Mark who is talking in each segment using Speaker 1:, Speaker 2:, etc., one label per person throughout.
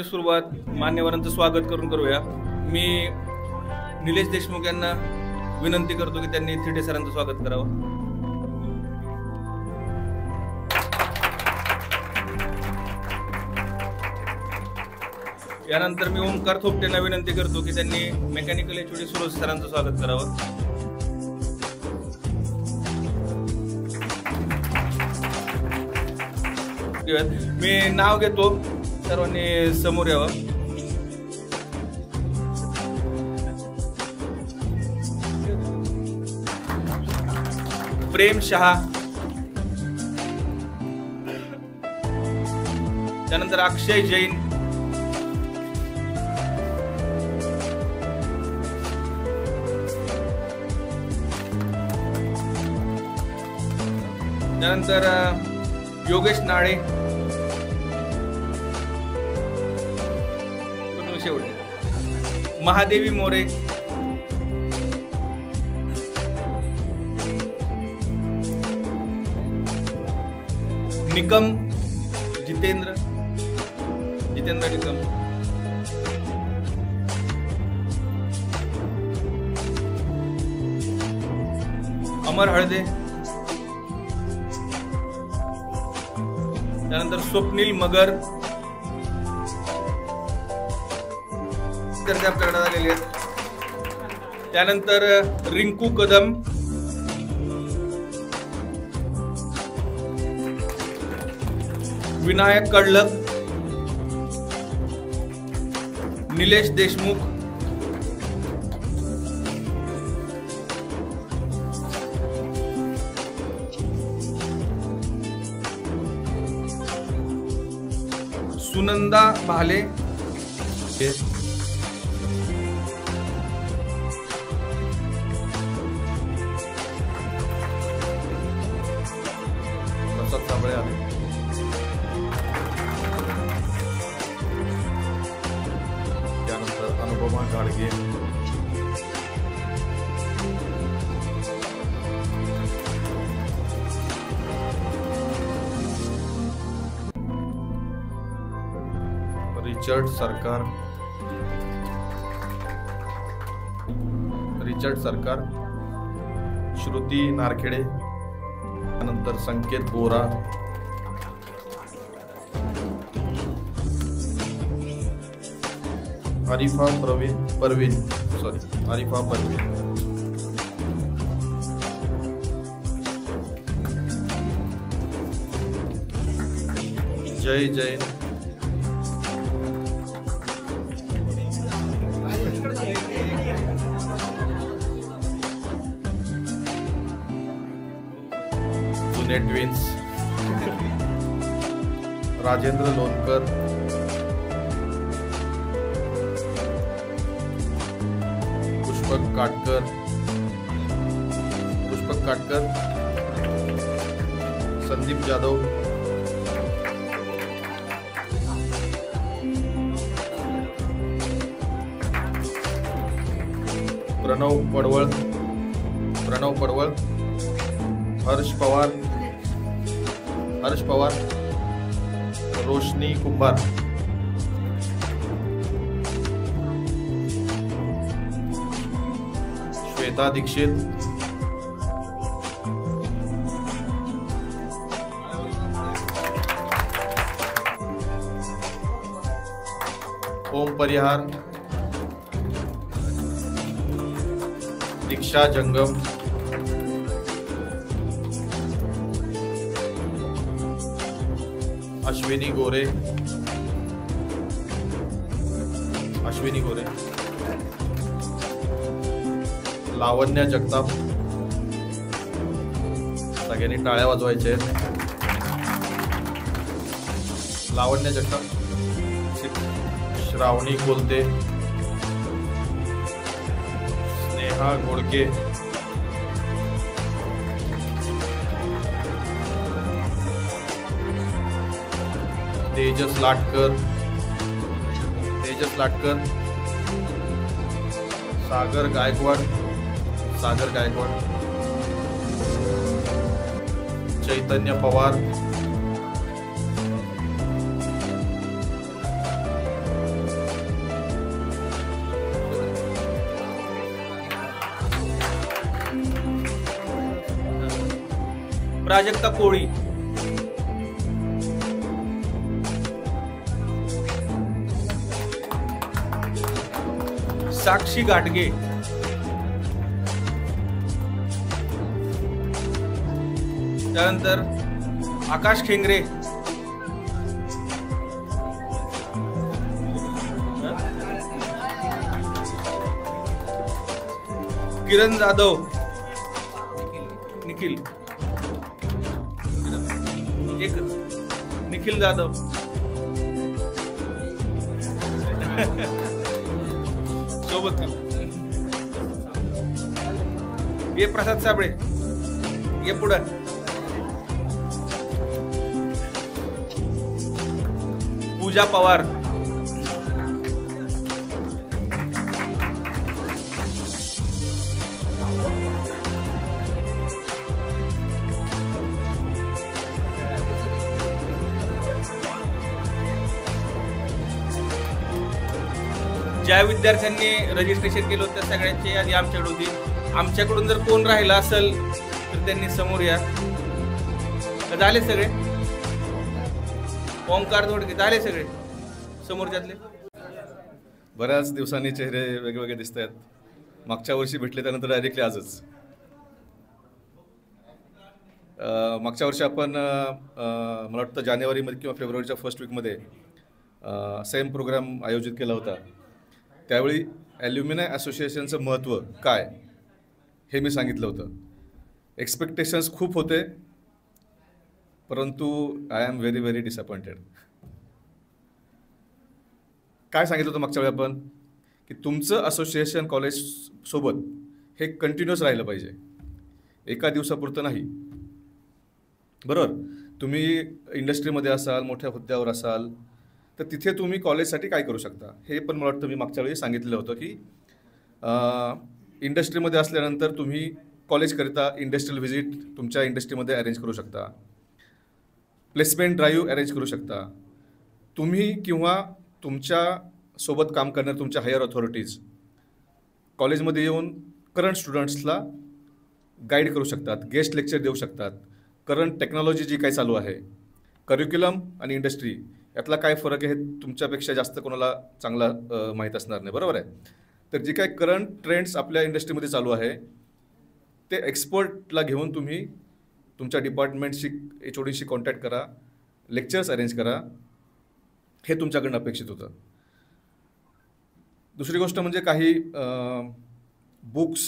Speaker 1: सुरुवात मान्यवरांचं स्वागत करून करूया। मी निलेश देशमुख यांना विनंती करतो की त्यांनी थिटे सरांचं स्वागत करावं। यानंतर मी ओमकार थोपटेंना विनंती करतो की त्यांनी मेकॅनिकल एचओडी सुरेश सरांचं स्वागत करावं। मी नाव घेतो, सर्वांनी समोर यावं। प्रेम शहा, त्यानंतर अक्षय जैन, त्यानंतर योगेश नाळे, महादेवी मोरे, निकम जितेंद्र निकम, अमर हळदे, त्यानंतर स्वप्नील मगर, करण्यात आलेले आहेत। त्यानंतर रिंकू कदम, विनायक कडलक, निलेश देशमुख, सुनंदा भाले, त्यानंतर अनुपमा गाडगे, रिचर्ड सरकार, श्रुती नारखेडे, त्यानंतर संकेत बोरा, आरिफा परवीन, जय जैन, जुने ट्विन्स, राजेंद्र लोणकर, पुष्पक काटकर, संदीप जाधव, प्रणव पडवळ, हर्ष पवार, रोशनी कुंभार, श्वेता दीक्षित, ओम परिहार, दीक्षा जंगम, अश्विनी गोरे, लावण्या जगताप, सगळ्यांनी टाळ्या वाजवायच्या आहेत। लावण्या जगताप, श्रावणी कोलते, स्नेहा घोडके, तेजस लाटकर, सागर गायकवाड, चैतन्य पवार, प्राजक्ता कोळी, साक्षी गाडगे, त्यानंतर आकाश खेंगरे, किरण जाधव, निखिल जाधव, सोबत ये प्रसाद साबळे, ये पुढं, पूजा पवार, ज्या विद्यार्थ्यांनी रजिस्ट्रेशन केलं होतं सगळ्यांची यादी आमच्याकडे होती. आमच्याकडून जर कोण राहिला असेल तर त्यांनी समोर या. झाले सगळे? ओमकार धोडके झाले सगळे समोरच्यातले?
Speaker 2: बऱ्याच दिवसांनी चेहरे वेगवेगळे दिसत आहेत. मागच्या वर्षी भेटले त्यानंतर डायरेक्टली आजच. मागच्या वर्षी आपण मला वाटतं जानेवारीमध्ये किंवा फेब्रुवारीच्या फर्स्ट वीकमध्ये सेम प्रोग्राम आयोजित केला होता. त्यावेळी ॲल्युमिनाय असोसिएशनचं महत्त्व काय हे मी सांगितलं होतं. एक्सपेक्टेशन्स खूप होते, परंतु I am very very disappointed. काय सांगितलं होतं मागच्या वेळी आपण की तुमचं असोसिएशन कॉलेजसोबत हे कंटिन्युअस राहिलं पाहिजे, एका दिवसापुरतं नाही. बरोबर, तुम्ही इंडस्ट्रीमध्ये असाल, मोठ्या हुद्द्यावर असाल, तर तिथे तुम्ही कॉलेजसाठी काय करू शकता हे पण मला वाटतं मी मागच्या वेळी सांगितलेलं होतं की इंडस्ट्रीमध्ये असल्यानंतर तुम्ही कॉलेजकरिता इंडस्ट्रियल व्हिजिट तुमच्या इंडस्ट्रीमध्ये अरेंज करू शकता, प्लेसमेंट ड्राईव्ह अरेंज करू शकता. तुम्ही किंवा तुमच्यासोबत काम करणारे तुमच्या हायर ऑथॉरिटीज कॉलेजमध्ये येऊन करंट स्टुडंट्सला गाईड करू शकतात, गेस्ट लेक्चर देऊ शकतात. करंट टेक्नॉलॉजी जी काही चालू आहे, करिक्युलम आणि इंडस्ट्री यातला काय फरक आहे हे तुमच्यापेक्षा जास्त कोणाला चांगला माहीत असणार नाही. बरोबर आहे. तर जे काही करंट ट्रेंड्स आपल्या इंडस्ट्रीमध्ये चालू आहे ते एक्सपर्टला घेऊन तुम्ही तुमच्या डिपार्टमेंटशी HODशी कॉन्टॅक्ट करा, लेक्चर्स अरेंज करा, हे तुमच्याकडनं अपेक्षित होतं. दुसरी गोष्ट म्हणजे काही बुक्स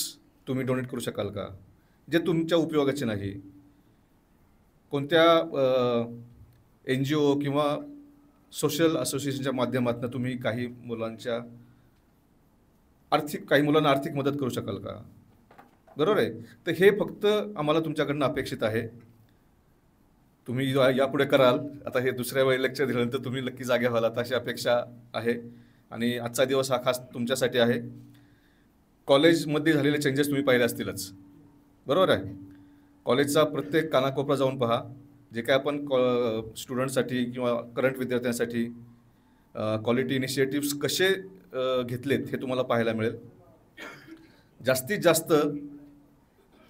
Speaker 2: तुम्ही डोनेट करू शकाल का जे तुमच्या उपयोगाचे नाही. कोणत्या NGO किंवा सोशल असोसिएशनच्या माध्यमातून तुम्ही काही मुलांना आर्थिक मदत करू शकाल का? बरोबर आहे. तर हे फक्त आम्हाला तुमच्याकडनं अपेक्षित आहे. तुम्ही यापुढे कराल. आता हे दुसऱ्या वेळी लेक्चर दिल्यानंतर तुम्ही नक्की जागे व्हाल अशी अपेक्षा आहे. आणि आजचा दिवस हा खास तुमच्यासाठी आहे. कॉलेजमध्ये झालेले चेंजेस तुम्ही पाहिले असतीलच. बरोबर आहे. कॉलेजचा प्रत्येक कानाकोपरा जाऊन पहा. जे काय आपण स्टुडंटसाठी किंवा करंट विद्यार्थ्यांसाठी क्वालिटी इनिशिएटिव्स कसे घेतलेत हे तुम्हाला पाहायला मिळेल. जास्तीत जास्त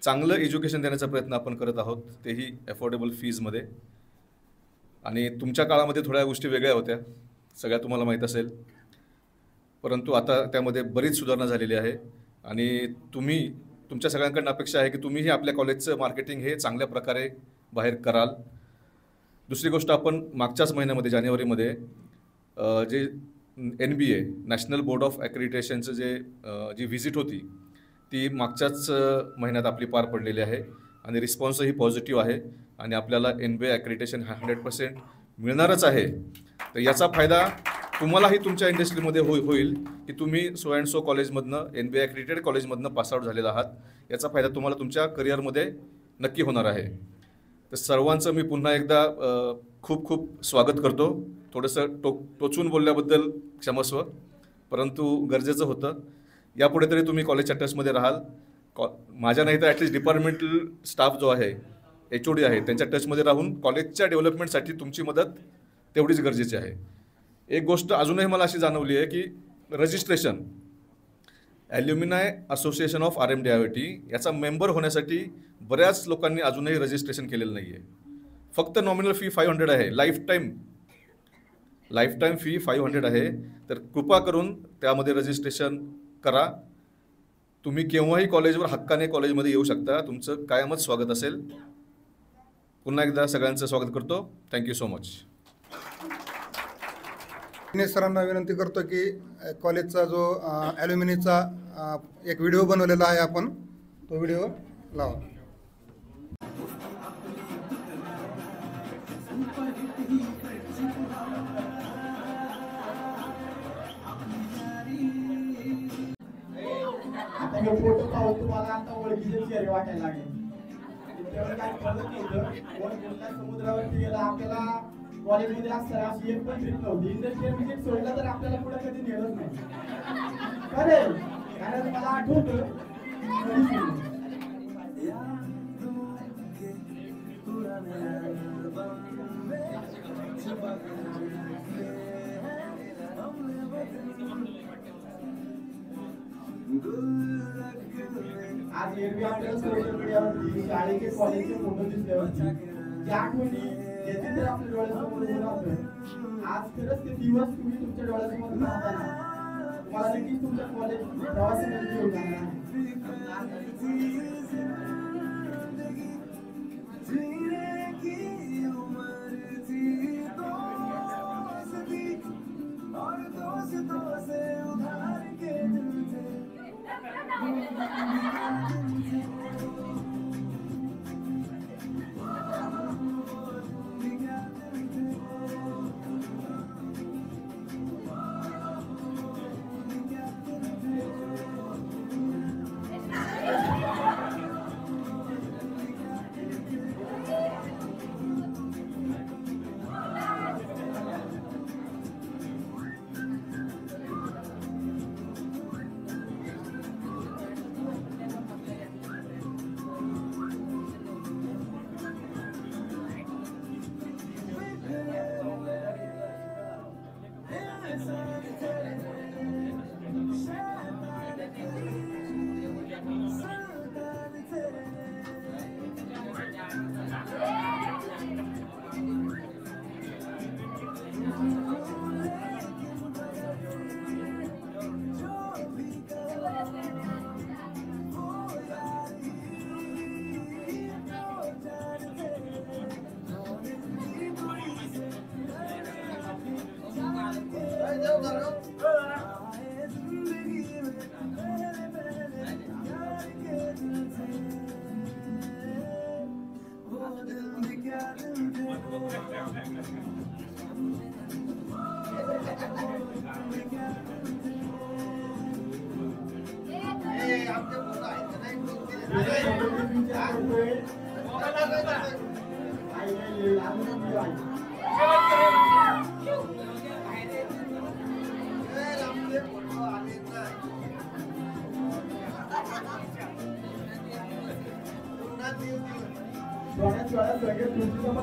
Speaker 2: चांगलं एज्युकेशन देण्याचा प्रयत्न आपण करत आहोत, तेही अफोर्डेबल फीजमध्ये. आणि तुमच्या काळामध्ये थोड्या गोष्टी वेगळ्या होत्या, सगळ्या तुम्हाला माहीत असेल. परंतु आता त्यामध्ये बरीच सुधारणा झालेली आहे. आणि तुमच्या सगळ्यांकडून अपेक्षा आहे की तुम्हीही आपल्या कॉलेजचं मार्केटिंग हे चांगल्या प्रकारे बाहेर कराल. दुसरी गोष्ट, आपण मागच्याच महिन्यामध्ये जानेवारीमध्ये जे NBA नॅशनल बोर्ड ऑफ ॲक्रिडिटेशनचं जी व्हिजिट होती ती मागच्याच महिन्यात आपली पार पडलेली आहे. आणि रिस्पॉन्सही पॉझिटिव्ह आहे. आणि आपल्याला NBA ॲक्रिडिटेशन 100% मिळणारच आहे. तर याचा फायदा तुम्हालाही तुमच्या इंडस्ट्रीमध्ये होईल की तुम्ही सो अँड सो कॉलेजमधनं NBA ॲक्रिडिटेड कॉलेजमधनं पासआउट झालेला आहात. याचा फायदा तुम्हाला तुमच्या करिअरमध्ये नक्की होणार आहे. तर सर्वांचं मी पुन्हा एकदा खूप खूप स्वागत करतो. थोडंसं टोचून बोलल्याबद्दल क्षमस्व, परंतु गरजेचं होतं. यापुढे तरी तुम्ही कॉलेजच्या टचमध्ये राहाल. माझ्या नाही तर ॲटलिस्ट डिपार्टमेंटल स्टाफ जो आहे, HOD आहे, त्यांच्या टचमध्ये राहून कॉलेजच्या डेव्हलपमेंटसाठी तुमची मदत तेवढीच गरजेची आहे. एक गोष्ट अजूनही मला अशी जाणवली आहे की registration alumni association of RMDIIT याचा मेंबर होण्यासाठी बऱ्याच लोकांनी अजूनही रजिस्ट्रेशन केलेलं नाही आहे. फक्त नॉमिनल फी 500 आहे. लाईफ टाईम फी 500 आहे. तर कृपा करून त्यामध्ये रजिस्ट्रेशन करा. तुम्ही केव्हाही कॉलेजवर हक्काने कॉलेजमध्ये येऊ शकता. तुमचं कायमच स्वागत असेल. पुन्हा एकदा सगळ्यांचं स्वागत करतो. Thank you so much.
Speaker 3: सरांना विनंती करतो की कॉलेजचा जो ॲल्युमिनीचा एक व्हिडिओ बनवलेला आहे, आपण तो व्हिडिओ लावा.
Speaker 4: आता फोटो पाहून तुम्हाला आता ओळखीचे चेहरे वाटायला लागले. तेवढं काय कळत नव्हतं. कोणत्या समुद्रावरती गेला आपल्याला कॉलेजमध्ये असताना अशी एक पण ट्रिप नव्हती. इंडस्ट्रियल विजिट सोडला तर आपल्याला पुढे कधी नेलंच नाही. खरं कारण मला आठवतं आज एरवी आपल्याला सोशल मीडियावरती शाळेचे कॉलेजचे फोटो दिसल्यावरती त्या आठवणी येते तर आपल्या डोळ्यासमोर उभं राहतं. आज खरंच ते दिवस तुम्ही तुमच्या डोळ्यासमोर पाहताना तुम्हाला नक्कीच तुमच्या कॉलेज प्रवासामध्ये घेऊन जाणार आहे.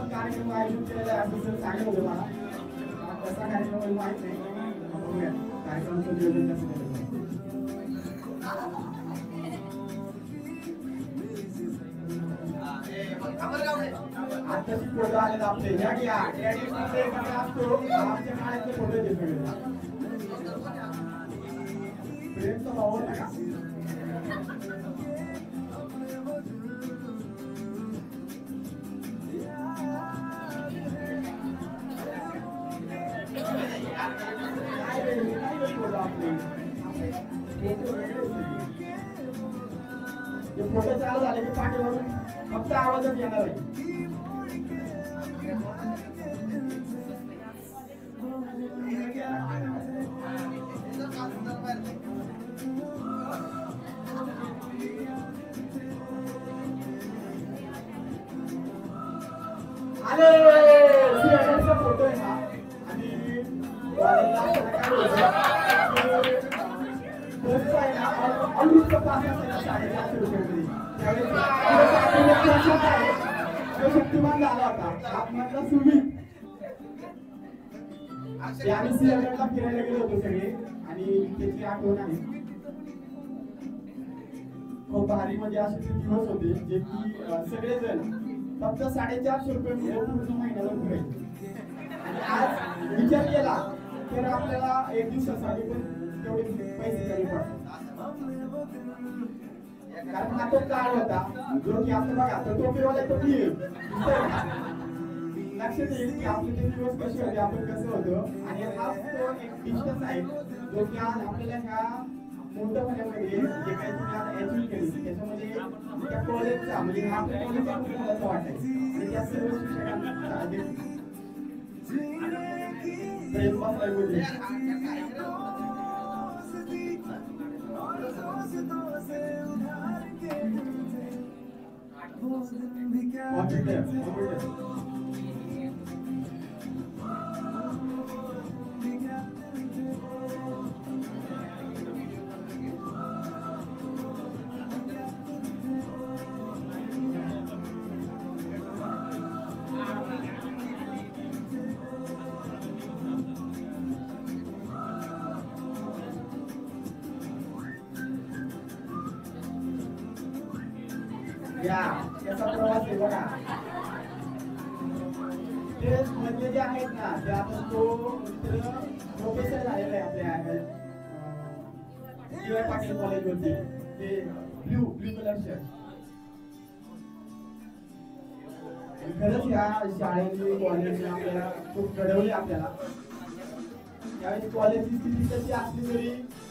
Speaker 4: कार्यक्रम आयोजित केलेला आहे सांगितलं होतं मला. कसा कार्यक्रम माहित नाही. बघूया कार्यक्रमाचं नियोजन कसं केलं. आताची फोटो आलेला आपले असतो आमच्या काळाचे फोटो घेतले प्रेमचा भाव होता का. फोटो चालू झाले की पाठीवरून फक्त आवाजच येणार आहे. पास असायचा 450 रुपयामध्ये. त्यावेळेस तो शक्तिमान झाला होता आतमधला सुमित. आम्ही सिंहगडला फिरायला गेलो होतो सगळे आणि त्याची आठवण आहे. खूप भारी म्हणजे असे ते दिवस होते जे की सगळेजण फक्त 450 रुपये पूर्ण महिन्याला फिरायचे. आणि आज विचार केला तर आपल्याला एक दिवसासाठी पण तेवढे पैसे कमी पडतात. कारण हा तो काळ होता जो की आपण बघा तर तो फिरवायला तो मी लक्षात येईल की आपले ते दिवस कसे होते आपण कसं होतं. आणि हा तो एक डिस्टन्स आहे जो की आज आपल्याला ह्या मोठं होण्यामध्ये जे काही तुम्ही आता अचीव्ह केली त्याच्यामध्ये त्या कॉलेजचा म्हणजे हा आपल्या कॉलेजचा खूप महत्त्व वाटायचं. आणि त्या सर्व शिक्षकांचा प्रेम बसलाय बोलले. या त्याचा प्रवास आहे बघा. ते म्हणजे जे आहेत ना ते आपण तो प्रोफेसर झालेला आहे आपल्या DY पाटील कॉलेज वरती. ते ब्ल्यू कलर शर्ट. खरंच या शाळेने कॉलेजने आपल्याला खूप घडवले आपल्याला. त्यावेळेस कॉलेजची स्थिती कशी असली तरी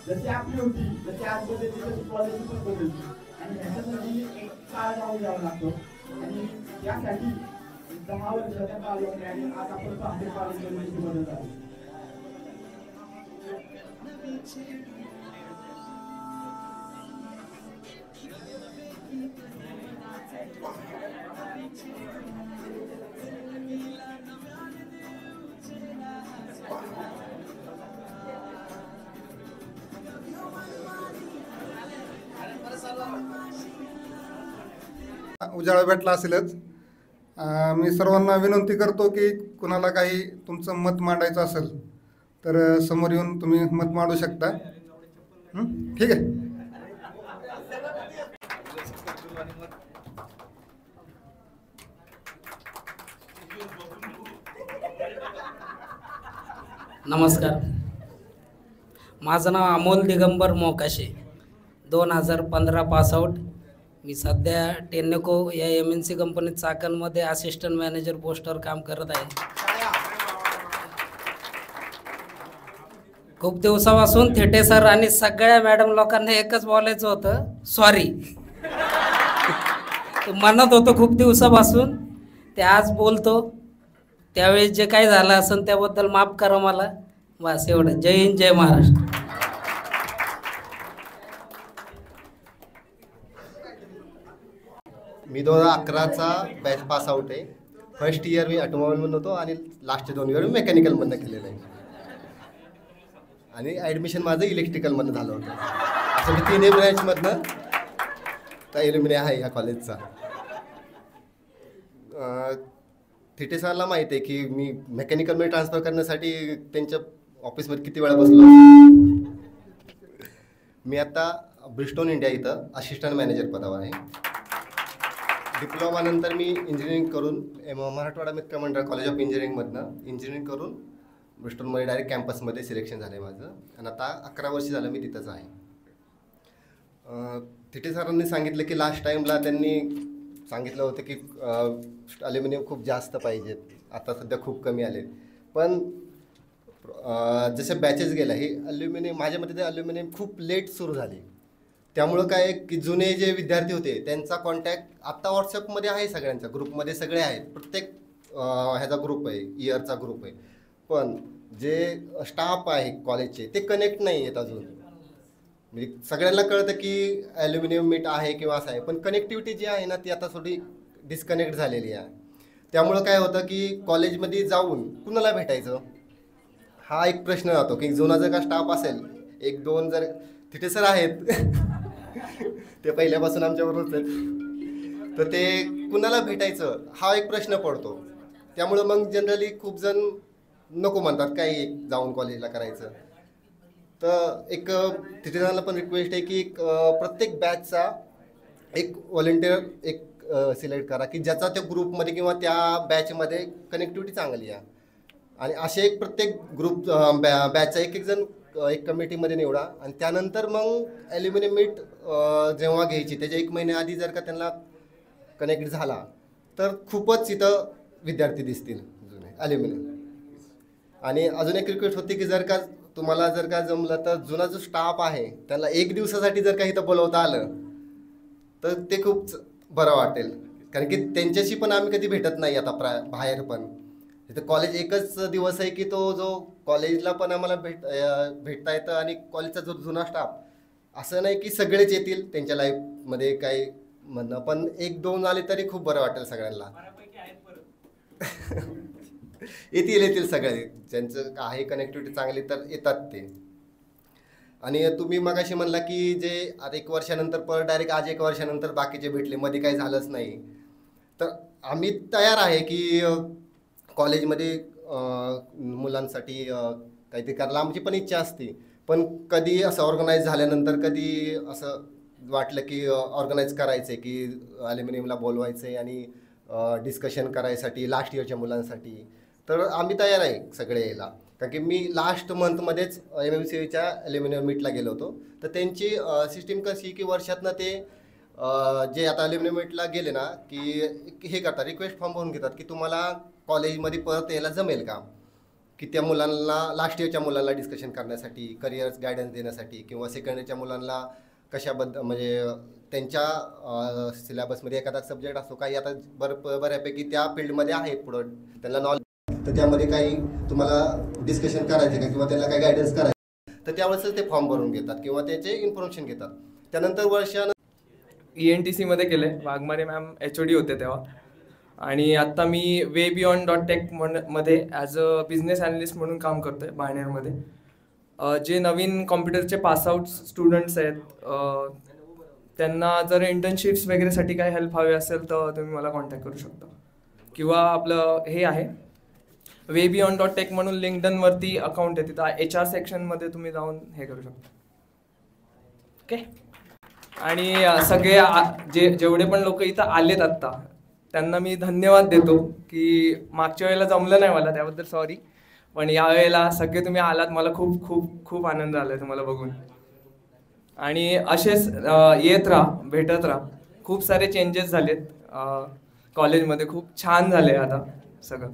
Speaker 4: जशी आपली होती तशी आज बदलली तशी कॉलेजची पण बदलली. आणि ह्याच्यासाठी एक काळ जाऊन द्यावा लागतो. आणि यासाठी 10 वर्षाच्या कालावधी आणि आज आपण पाहतो कॉलेजमध्ये बदल झाला.
Speaker 3: उजाळा भेटला असेलच. मी सर्वांना विनंती करतो की कुणाला काही तुमचं मत मांडायचं असेल तर समोर येऊन तुम्ही मत मांडू शकता. ठीक आहे.
Speaker 5: नमस्कार. माझं नाव अमोल दिगंबर मोकाशे. 2015 पासआउट. मी सध्या टेन्नेको या MNC कंपनीत चाकणमध्ये असिस्टंट मॅनेजर पोस्टवर काम करत आहे. खूप दिवसापासून थेटे सर आणि सगळ्या मॅडम लोकांना एकच बोलायचं होतं, सॉरी. म्हणत होतो खूप दिवसापासून, ते आज बोलतो. त्यावेळेस जे काही झालं असेल त्याबद्दल माफ करा मला. बस एवढं. जय हिंद, जय महाराष्ट्र.
Speaker 6: मी 2011चा बॅच पास आउट आहे. फर्स्ट इयर मी ऑटोमोबाईलमधून होतो आणि लास्टचे 2 इयर मी मेकॅनिकलमधनं केलेलं आहे. आणि ॲडमिशन माझं इलेक्ट्रिकलमधनं झालं होतं. असं मी 3 ब्रँचमधनं त्या एल्युमिनी आहे या कॉलेजचा. थिटे सरला माहीत आहे की मी मेकॅनिकलमध्ये ट्रान्सफर करण्यासाठी त्यांच्या ऑफिसमध्ये किती वेळा बसलो. मी आता ब्रिस्टोन इंडिया इथं असिस्टंट मॅनेजर पदावर आहे. डिप्लोमानंतर मी इंजिनिअरिंग करून मराठवाडा मित्र मंडळ कॉलेज ऑफ इंजिनिअरिंगमधनं इंजिनिअरिंग करून ब्रिस्टोनमध्ये डायरेक्ट कॅम्पसमध्ये सिलेक्शन झालं आहे माझं. आणि आता 11 वर्ष झालं मी तिथंच आहे. थिटे सरांनी सांगितलं की लास्ट टाईमला त्यांनी सांगितलं होतं की ॲल्युमिनियम खूप जास्त पाहिजेत. आता सध्या खूप कमी आले. पण जसे बॅचेस गेल्या ही ॲल्युमिनियम माझ्या मते ते ॲल्युमिनियम खूप लेट सुरू झाली. त्यामुळं काय की जुने जे विद्यार्थी होते त्यांचा कॉन्टॅक्ट आत्ता व्हॉट्सअपमध्ये आहे. सगळ्यांच्या ग्रुपमध्ये सगळे आहेत. प्रत्येक ह्याचा ग्रुप आहे, इयरचा ग्रुप आहे. पण जे स्टाफ आहे कॉलेजचे ते कनेक्ट नाही आहेत अजून. म्हणजे सगळ्यांना कळतं की ॲल्युमिनियम मीट आहे किंवा असं आहे, पण कनेक्टिव्हिटी जी आहे ना ती आता थोडी डिस्कनेक्ट झालेली आहे. त्यामुळं काय होतं की कॉलेजमध्ये जाऊन कुणाला भेटायचं हा एक प्रश्न राहतो की जुना जर का स्टाफ असेल 1-2 जर थिटे सर आहेत ते पहिल्यापासून आमच्याबरोबरच आहेत. तर ते कुणाला भेटायचं हा एक प्रश्न पडतो. त्यामुळं मग जनरली खूप जण नको म्हणतात काही जाऊन कॉलेजला करायचं. तर एक तिथे जणांना पण रिक्वेस्ट आहे की प्रत्येक बॅचचा एक व्हॉलेंटिअर एक सिलेक्ट करा की ज्याचा त्या ग्रुपमध्ये किंवा त्या बॅचमध्ये कनेक्टिव्हिटी चांगली आहे. आणि असे एक प्रत्येक ग्रुप बॅचचा एक जण एक कमिटीमध्ये निवडा. आणि त्यानंतर मग ॲल्युमिनियम मीट जेव्हा घ्यायची त्याच्या 1 महिन्याआधी जर का त्यांना कनेक्ट झाला तर खूपच इथं विद्यार्थी दिसतील जुने ॲल्युमिनियम. आणि अजून एक रिक्वेस्ट होती की जर का तुम्हाला जर का जमलं तर जुना जो स्टाफ आहे त्याला 1 दिवसासाठी जर का इथं बोलवता आलं तर ते खूप बरं वाटेल. कारण की त्यांच्याशी पण आम्ही कधी भेटत नाही आता बाहेर पण. इथं कॉलेज एकच दिवस आहे की तो जो कॉलेजला पण आम्हाला भेटता येतं. आणि कॉलेजचा जो जुना स्टाफ असं नाही की सगळेच येतील त्यांच्या लाईफमध्ये काही म्हणणं, पण 1-2 आले तरी खूप बरं वाटेल सगळ्यांना. येतील सगळे ज्यांचं आहे कनेक्टिव्हिटी चांगली तर येतात ते. आणि तुम्ही मगाशी म्हणला की जे आता 1 वर्षानंतर परत डायरेक्ट आज 1 वर्षानंतर बाकीचे भेटले, मध्ये काही झालंच नाही, तर आम्ही तयार आहे की कॉलेजमध्ये मुलांसाठी काहीतरी करायला आमची पण इच्छा असते. पण कधी असं ऑर्गनाईज झाल्यानंतर कधी असं वाटलं की ऑर्गनाईज करायचं आहे की ॲल्युमिनियमला बोलवायचं आहे आणि डिस्कशन करायसाठी लास्ट इयरच्या मुलांसाठी, तर आम्ही तयार आहे सगळे यायला. कारण की मी लास्ट मंथमध्येच MMCच्या ॲल्युमिनियम मीटला गेलो होतो. तर त्यांची सिस्टीम कशी की वर्षातनं ते जे आता ॲल्युमिनियम मीटला गेले ना की हे करतात, रिक्वेस्ट फॉर्म भरून घेतात की तुम्हाला कॉलेजमध्ये परत यायला जमेल का, की त्या मुलांना लास्ट इयरच्या मुलांना डिस्कशन करण्यासाठी, करिअर गायडन्स देण्यासाठी, किंवा सेकंड इयरच्या मुलांना कशाबद्दल म्हणजे त्यांच्या सिलेबसमध्ये एखादा सब्जेक्ट असतो काही आता बऱ्यापैकी त्या फील्डमध्ये आहेत पुढं त्यांना नॉलेज, तर त्यामध्ये काही तुम्हाला डिस्कशन करायचं का किंवा त्याला काही गायडन्स करायचं, तर त्यावेळेस ते फॉर्म भरून घेतात किंवा त्याचे इन्फॉर्मेशन घेतात. त्यानंतर वर्षानं
Speaker 7: ENTCमध्ये केले. वाघमारे मॅम HOD होते तेव्हा. आणि आत्ता मी WayBeyond.Tech मध्ये ॲज अ बिझनेस ॲनालिस्ट म्हणून काम करतो आहे बायनेरमध्ये. जे नवीन कॉम्प्युटरचे पासआउट स्टुडंट्स आहेत त्यांना जर इंटर्नशिप्स वगैरेसाठी काही हेल्प हवी असेल तर तुम्ही मला कॉन्टॅक्ट करू शकता. किंवा आपलं हे आहे WayBeyond.Tech म्हणून लिंक्डनवरती अकाउंट आहे, तिथं HR सेक्शनमध्ये तुम्ही जाऊन हे करू शकता. ओके. आणि सगळे जेवढे पण लोक इथं आलेत आत्ता त्यांना मी धन्यवाद देतो की मागच्या वेळेला जमलं नाही मला, त्याबद्दल सॉरी. पण यावेळेला सगळे तुम्ही आलात, मला खूप खूप खूप आनंद आला आहे तुम्हाला बघून. आणि असेच येत राहा, भेटत राहा. खूप सारे चेंजेस झालेत कॉलेजमध्ये, खूप छान झाले आता सगळं.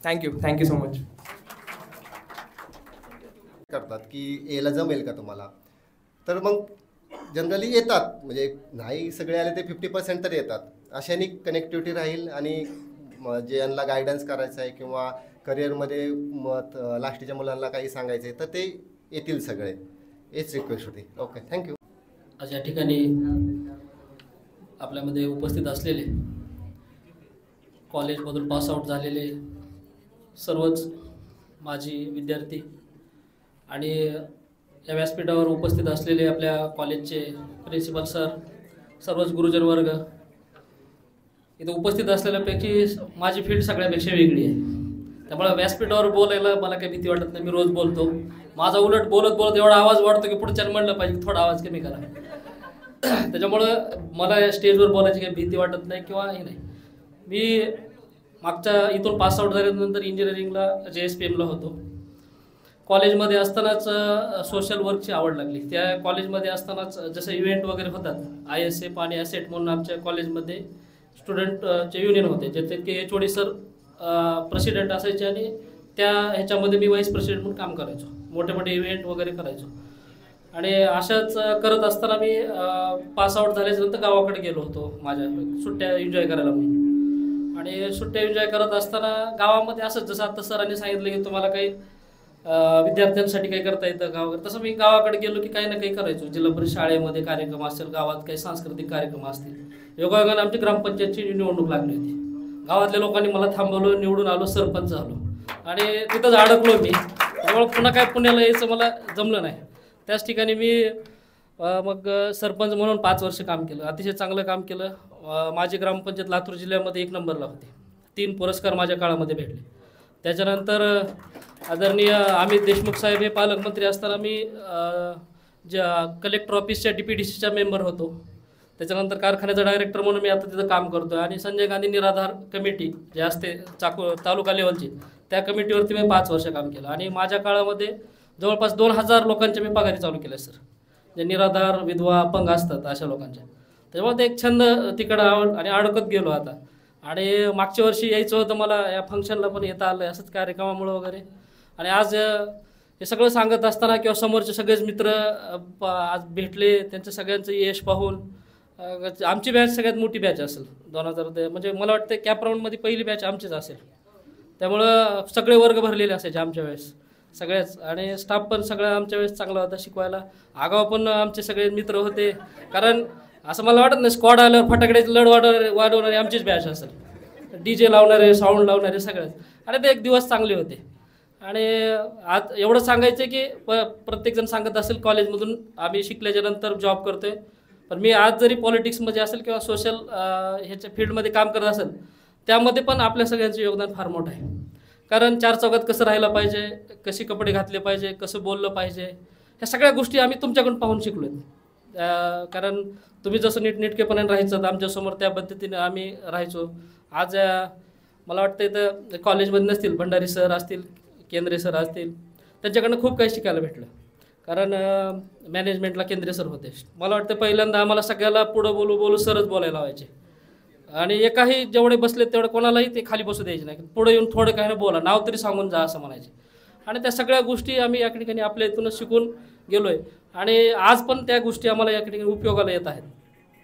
Speaker 7: Thank you so much.
Speaker 6: करतात की याला जमेल का तुम्हाला, तर मग जनरली येतात. म्हणजे नाही सगळे आले ते 50% तर येतात. अशाने कनेक्टिव्हिटी राहील. आणि जे यांना गायडन्स करायचं आहे किंवा करिअरमध्ये लास्टच्या मुलांना काही सांगायचं आहे तर ते येतील सगळे. हेच रिक्वेस्ट होती. Okay, thank you.
Speaker 8: आज या ठिकाणी आपल्यामध्ये उपस्थित असलेले कॉलेजमधून पासआउट झालेले सर्वच माजी विद्यार्थी आणि या व्यासपीठावर उपस्थित असलेले आपल्या कॉलेजचे प्रिन्सिपल सर, सर्वच गुरुजन वर्ग, इथं उपस्थित असलेल्यापैकी माझी फील्ड सगळ्यापेक्षा वेगळी आहे. त्यामुळे व्यासपीठावर बोलायला मला काही भीती वाटत नाही. मी रोज बोलतो. माझा उलट बोलत एवढा आवाज वाढतो की पुढच्याला म्हणलं पाहिजे थोडा आवाज कमी करा. त्याच्यामुळं मला स्टेजवर बोलायची काही भीती वाटत नाही किंवा हे नाही. मी मागच्या इथून पासआउट झाल्यानंतर इंजिनिअरिंगला JSPMला होतो. कॉलेजमध्ये असतानाच सोशल वर्कची आवड लागली. त्या कॉलेजमध्ये असतानाच जसं इव्हेंट वगैरे होतात, ISF आणि ॲसेट म्हणून आमच्या कॉलेजमध्ये स्टुडंटचे युनियन होते, ज्याचे की HOD सर प्रेसिडेंट असायचे आणि त्या ह्याच्यामध्ये मी व्हाईस प्रेसिडेंट म्हणून काम करायचो. मोठे मोठे इव्हेंट वगैरे करायचो. आणि अशाच करत असताना मी पासआउट झाल्यानंतर गावाकडे गेलो होतो माझ्या सुट्ट्या एन्जॉय करायला म्हणून. आणि सुट्ट्या एन्जॉय करत असताना गावामध्ये असंच जसं आता सरांनी सांगितलं की तुम्हाला काही विद्यार्थ्यांसाठी काही करता येतं का वगैरे, तसं मी गावाकडे गेलो की काही ना काही करायचो. जिल्हा परिषद शाळेमध्ये कार्यक्रम असेल, गावात काही सांस्कृतिक कार्यक्रम असतील. योगायोगाने आमची ग्रामपंचायतची निवडणूक लागली होती. गावातल्या लोकांनी मला थांबवलं, निवडून आलो, सरपंच झालो आणि तिथंच अडकलो मी. त्यामुळे पुन्हा काय पुण्याला यायचं मला जमलं नाही. त्याच ठिकाणी मी मग सरपंच म्हणून 5 वर्ष काम केलं, अतिशय चांगलं काम केलं. माझी ग्रामपंचायत लातूर जिल्ह्यामध्ये 1 नंबरला होते. 3 पुरस्कार माझ्या काळामध्ये भेटले. त्याच्यानंतर आदरणीय अमित देशमुख साहेब हे पालकमंत्री असताना मी कलेक्टर ऑफिसच्या DPDCच्या मेंबर होतो. त्याच्यानंतर कारखान्याचा डायरेक्टर म्हणून मी आता तिथं काम करतो आहे. आणि संजय गांधी निराधार कमिटी जे असते तालुका लेवलची, त्या कमिटीवरती मी 5 वर्ष काम केलं. आणि माझ्या काळामध्ये जवळपास 2000 लोकांच्या मी पगारी चालू केल्या सर, जे निराधार, विधवा, अपंग असतात अशा लोकांच्या. त्याच्यामुळे ते एक छंद तिकडं आणि अडकत गेलो आता. आणि मागच्या वर्षी यायचं होतं मला, या फंक्शनला पण येता आलं असंच कार्यक्रमामुळं वगैरे. आणि आज हे सगळं सांगत असताना किंवा समोरचे सगळेच मित्र आज भेटले, त्यांचं सगळ्यांचं यश पाहून आमची बॅच सगळ्यात मोठी बॅच असेल 2000, म्हणजे मला वाटतं कॅप राऊंडमध्ये पहिली बॅच आमचीच असेल. त्यामुळं सगळे वर्ग भरलेले असायचे आमच्या वेळेस सगळ्याच. आणि स्टाफ पण सगळा आमच्या वेळेस चांगला होता शिकवायला. आगाव पण आमचे सगळे मित्र होते. कारण असं मला वाटत नाही स्क्वॉड आल्यावर फटाकड्याची लढ वाढवणारे आमचीच बॅच असेल. DJ लावणारे, साऊंड लावणारे सगळ्याच. आणि ते एक दिवस चांगले होते. आणि आज एवढं सांगायचं की प्रत्येकजण सांगत असेल कॉलेजमधून आम्ही शिकल्याच्या नंतर जॉब करतोय. पण मी आज जरी पॉलिटिक्समध्ये असेल किंवा सोशल ह्याच्या फील्डमध्ये काम करत असेल, त्यामध्ये पण आपल्या सगळ्यांचं योगदान फार मोठं आहे. कारण 4 चौघात कसं राहिलं पाहिजे, कसे कपडे घातले पाहिजे, कसं बोललं पाहिजे, ह्या सगळ्या गोष्टी आम्ही तुमच्याकडून पाहून शिकलो. कारण तुम्ही जसं नीटनेटकेपणाने राहायचं आमच्यासमोर, त्या पद्धतीने आम्ही राहायचो. आज मला वाटतं इथं कॉलेजमध्ये नसतील, भंडारी सर असतील, केंद्रे सर असतील, त्यांच्याकडनं खूप काही शिकायला भेटलं. कारण मॅनेजमेंटला केंद्रे सर होते. मला वाटतं पहिल्यांदा आम्हाला सगळ्याला पुढं बोलू सरच बोलायला लावायचे. आणि एकाही जेवढे बसले तेवढे कोणालाही ते खाली बसू द्यायचे नाही. पुढे येऊन थोडं काही बोला, नाव तरी सांगून जा असं म्हणायचे. आणि त्या सगळ्या गोष्टी आम्ही या ठिकाणी आपल्या इथूनच शिकून गेलो आहे. आणि आज पण त्या गोष्टी आम्हाला या ठिकाणी उपयोगाला येत आहेत.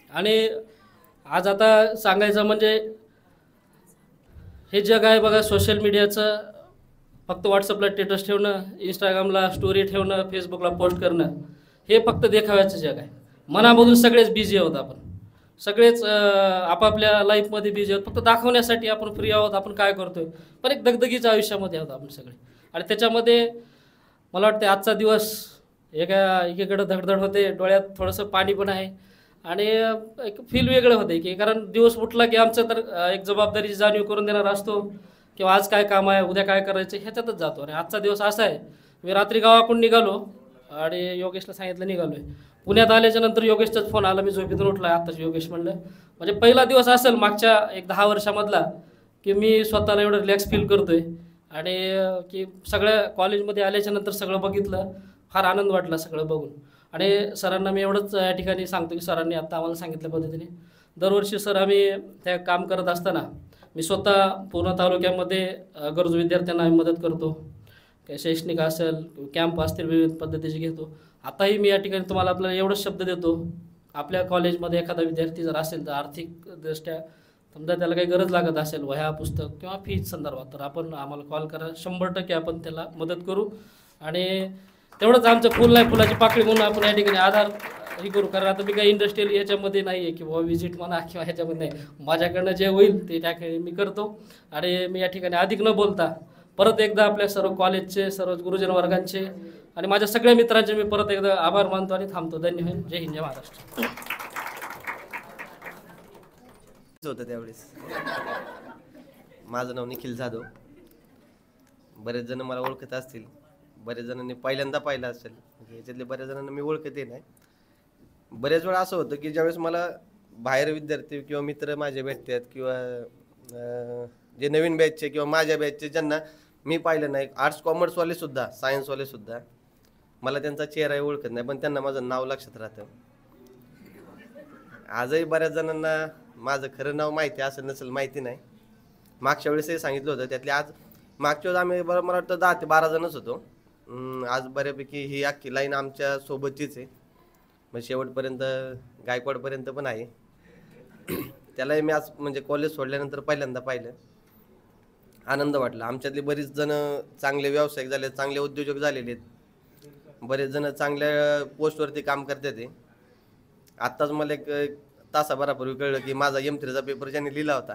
Speaker 8: आणि आज आता सांगायचं म्हणजे हे जग आहे बघा, सोशल मीडियाचं फक्त व्हॉट्सअपला स्टेटस ठेवणं, इंस्टाग्रामला स्टोरी ठेवणं, फेसबुकला पोस्ट करणं, हे फक्त देखाव्याचं जग आहे. मनामधून सगळेच बिझी आहोत आपण, सगळेच आपापल्या लाईफमध्ये बिझी आहोत. फक्त दाखवण्यासाठी आपण फ्री आहोत, आपण काय करतोय, पण एक दगदगीच्या आयुष्यामध्ये आहोत आपण सगळे. आणि त्याच्यामध्ये मला वाटतं आजचा दिवस एकीकडं धडधड होते, डोळ्यात थोडंसं पाणी पण आहे. आणि एक फील वेगळं होते की कारण दिवस उठला की आमचं तर एक जबाबदारीची जाणीव करून देणार असतो किंवा आज काय काम आहे, उद्या काय करायचं, ह्याच्यातच जातो. आणि आजचा दिवस असा आहे, मी रात्री गावाकडून निघालो आणि योगेशला सांगितलं निघालो आहे. पुण्यात आल्याच्या नंतर योगेशचाच फोन आला, मी झोपेतून उठला आत्ताच योगेश म्हणलं. म्हणजे पहिला दिवस असेल मागच्या एक 10 वर्षामधला की मी स्वतःला एवढं रिलॅक्स फील करतोय. आणि की सगळ्या कॉलेजमध्ये आल्याच्या नंतर सगळं बघितलं, फार आनंद वाटला सगळं बघून. आणि सरांना मी एवढंच या ठिकाणी सांगतो की सरांनी आत्ता आम्हाला सांगितल्या पद्धतीने दरवर्षी सर आम्ही त्या काम करत असताना मी स्वतः पूर्ण तालुक्यामध्ये गरजू विद्यार्थ्यांना आम्ही मदत करतो. काही शैक्षणिक असेल, कॅम्प असतील, विविध पद्धतीचे घेतो. आताही मी या ठिकाणी तुम्हाला आपल्याला एवढंच शब्द देतो, आपल्या कॉलेजमध्ये एखादा विद्यार्थी जर असेल तर आर्थिकदृष्ट्या समजा त्याला काही गरज लागत असेल वह्या, पुस्तक किंवा फीज संदर्भात, तर आपण आम्हाला कॉल करा, 100% आपण त्याला मदत करू. आणि तेवढंच आमचं फुल नाही फुलाची पाकळी म्हणून आपण या ठिकाणी आधार हे करू. कारण आता मी काही इंडस्ट्रियल याच्यामध्ये नाही आहे किंवा व्हिजिट म्हणा किंवा ह्याच्यामध्ये नाही, माझ्याकडनं जे होईल ते त्या मी करतो. आणि मी या ठिकाणी अधिक न बोलता परत एकदा आपल्या सर्व कॉलेजचे, सर्व गुरुजन वर्गांचे आणि माझ्या सगळ्या मित्रांचे मी परत एकदा आभार मानतो आणि थांबतो. धन्यवाद. जय हिंद, जय महाराष्ट्र.
Speaker 6: होतं त्यावेळेस माझं नाव निखिल जाधव. बरेच जण मला ओळखत असतील, बरेच जणांनी पहिल्यांदा पाहिलं असेल, याच्यातले बऱ्याच जणांना मी ओळखते नाही. बरेच वेळा असं होतं की ज्यावेळेस मला बाहेर विद्यार्थी किंवा मित्र माझे भेटतात किंवा जे नवीन बॅचचे किंवा माझ्या बॅचचे ज्यांना मी पाहिलं नाही, आर्ट्स कॉमर्सवाले सुद्धा, सायन्सवाले सुद्धा, मला त्यांचा चेहरा ओळखत नाही पण त्यांना माझं नाव लक्षात राहतं. आजही बऱ्याच जणांना माझं खरं नाव माहिती असेल नसेल माहिती नाही. मागच्या वेळेसही सांगितलं होतं, त्यातले आज मागच्या वेळेस आम्ही मला वाटतं 10 ते 12 जणच होतो. आज बऱ्यापैकी ही अख्खी लाईन आमच्या सोबतचीच आहे, मग शेवटपर्यंत गायकवाडपर्यंत पण आहे. त्यालाही मी आज म्हणजे कॉलेज सोडल्यानंतर पहिल्यांदा पाहिलं, आनंद वाटला. आमच्यातले बरीच जण चांगले व्यावसायिक झाले, चांगले उद्योजक झालेले आहेत, बरेच जण चांगल्या पोस्टवरती काम करतात. आत्ताच मला एक तासाभरापूर्वी कळलं की माझा M3चा पेपर ज्याने लिहिला होता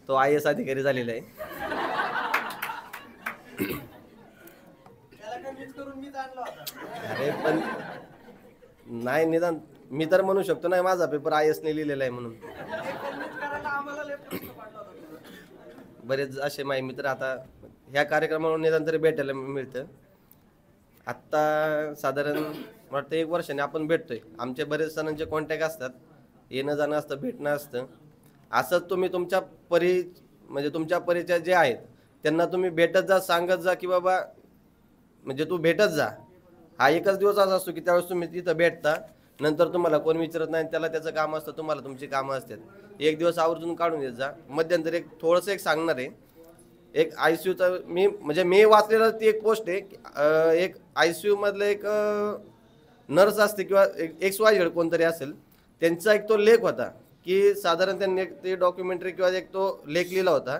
Speaker 6: तो IAS अधिकारी झालेला आहे. अरे पण नाही निदान मी तर म्हणू शकतो नाही माझा पेपर IAS ने लिहिलेला आहे म्हणून. बरेच असे माझे मित्र आता ह्या कार्यक्रमावर निदान तरी भेटायला मिळतं. आत्ता साधारण वाटतं 1 वर्षाने आपण भेटतोय. आमचे बरेच जणांचे कॉन्टॅक्ट असतात, येणं जाणं असतं, भेटणं असतं. असंच तुम्ही तुमच्या म्हणजे तुमच्या परिचय जे आहेत त्यांना तुम्ही भेटत जा, सांगत जा की बाबा म्हणजे तू भेटत जा. हा एकच दिवस असा असतो की त्यावेळेस तुम्ही तिथं भेटता, नंतर तुम्हाला कोण विचारत नाही, त्याला त्याचं काम असतं, तुम्हाला तुमची कामं असतात. एक दिवस आवर्जून काढून येत जा. मध्यंतरी थोडंसं एक सांगणार आहे. एक ICUचा मी वाचलेलं ती एक पोस्ट आहे. एक ICU मधलं एक नर्स असते किंवा XYZ कोणतरी असेल, त्यांचा एक तो लेख होता की साधारण त्यांनी ते डॉक्युमेंटरी किंवा एक तो लेख लिहिला होता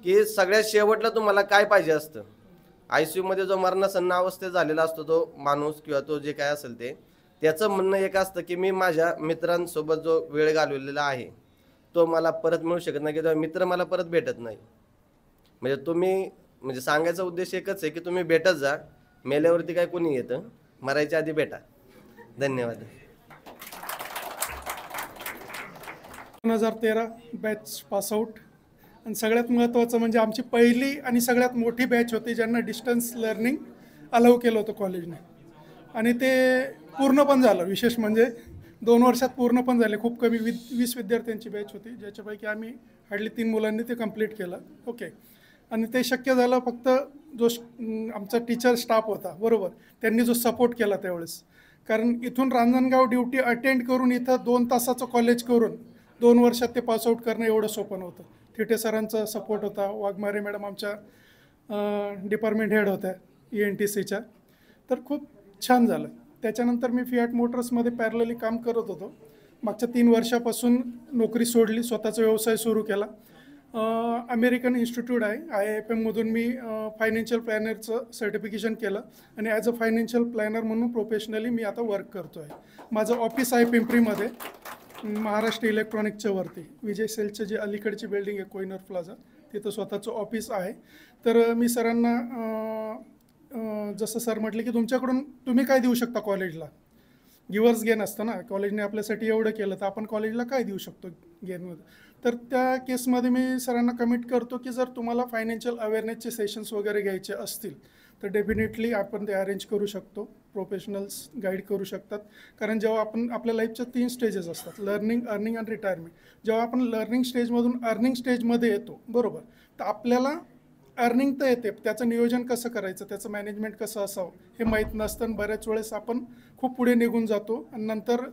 Speaker 6: की सगळ्यात शेवटला तुम्हाला काय पाहिजे असतं. ICU मध्ये जो मरणासन्न अवस्थेत झालेला असतो तो माणूस किंवा तो जे काय असेल त्याचं म्हणणं एक असतं की मी माझ्या मित्रांसोबत जो वेळ घालवलेला आहे तो मला परत मिळू शकत नाही किंवा मित्र मला परत भेटत नाही. म्हणजे तुम्ही सांगायचा उद्देश एकच आहे की तुम्ही भेटत जा. मेल्यावरती काय कोणी येतं, मरायच्या आधी भेटा. धन्यवाद.
Speaker 9: 2013 बॅच पासआउट. आणि सगळ्यात महत्त्वाचं म्हणजे आमची पहिली आणि सगळ्यात मोठी बॅच होती ज्यांना डिस्टन्स लर्निंग अलाउ केलं होतं कॉलेजने. आणि ते पूर्ण पण झालं. विशेष म्हणजे 2 वर्षात पूर्ण पण झाले. खूप कमी 20 विद्यार्थ्यांची बॅच होती, ज्याच्यापैकी आम्ही हार्डली 3 मुलांनी ते कंप्लीट केलं. ओके. आणि ते शक्य झालं फक्त जो आमचा टीचर स्टाफ होता, बरोबर, त्यांनी जो सपोर्ट केला त्यावेळेस. कारण इथून रांजणगाव ड्युटी अटेंड करून इथं 2 तासाचं कॉलेज करून 2 वर्षात ते पासआउट करणं एवढं सोपं नव्हतं. थिटे सरांचा सपोर्ट होता, वाघमारे मॅडम आमच्या डिपार्टमेंट हेड होत्या ENTCच्या. तर खूप छान झालं. त्याच्यानंतर मी फियाट मोटर्समध्ये पॅरलली काम करत होतो. मागच्या 3 वर्षापासून नोकरी सोडली, स्वतःचा व्यवसाय सुरू केला. अमेरिकन इन्स्टिट्यूट आहे IIFMमधून मी फायनान्शियल प्लॅनरचं सर्टिफिकेशन केलं आणि ॲज अ फायनान्शियल प्लॅनर म्हणून प्रोफेशनली मी आता वर्क करतो आहे. माझं ऑफिस आहे पिंपरीमध्ये, महाराष्ट्र इलेक्ट्रॉनिकच्या वरती, विजय सेलचं जे अलीकडची बिल्डिंग आहे कोहिनूर प्लाझा, तिथं स्वतःचं ऑफिस आहे. तर मी सरांना जसं सर म्हटले की तुमच्याकडून तुम्ही काय देऊ शकता कॉलेजला, गिवर्स गेन असतं ना, कॉलेजने आपल्यासाठी एवढं केलं तर आपण कॉलेजला काय देऊ शकतो गेनमध्ये. तर त्या केसमध्ये मी सरांना कमिट करतो की जर तुम्हाला फायनान्शियल अवेअरनेसचे सेशन्स वगैरे घ्यायचे असतील तर डेफिनेटली आपण ते अरेंज करू शकतो. प्रोफेशनल्स गाईड करू शकतात. कारण जेव्हा आपण आपल्या लाईफच्या 3 स्टेजेस असतात, लर्निंग, अर्निंग आणि रिटायरमेंट. जेव्हा आपण लर्निंग स्टेजमधून अर्निंग स्टेजमध्ये येतो, बरोबर, तर आपल्याला अर्निंग तर येते, त्याचं नियोजन कसं करायचं, त्याचं मॅनेजमेंट कसं असावं हे माहीत नसतं. आणि बऱ्याच वेळेस आपण खूप पुढे निघून जातो आणि नंतर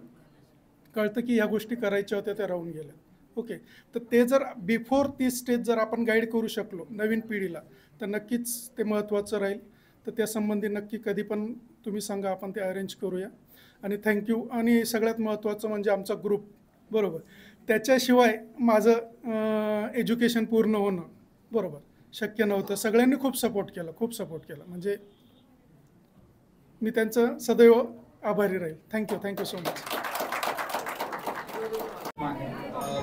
Speaker 9: कळतं की ह्या गोष्टी करायच्या होत्या त्या राहून गेल्या. ओके. तर ते जर बिफोर ती स्टेज जर आपण गाईड करू शकलो नवीन पिढीला तर नक्कीच ते महत्त्वाचं राहील. तर त्यासंबंधी नक्की कधी पण तुम्ही सांगा, आपण ते अरेंज करूया. आणि थँक्यू. आणि सगळ्यात महत्त्वाचं म्हणजे आमचा ग्रुप, बरोबर, त्याच्याशिवाय माझं एज्युकेशन पूर्ण होणं, बरोबर, शक्य नव्हतं. सगळ्यांनी खूप सपोर्ट केला. म्हणजे मी त्यांचं सदैव आभारी राहील. Thank you so much.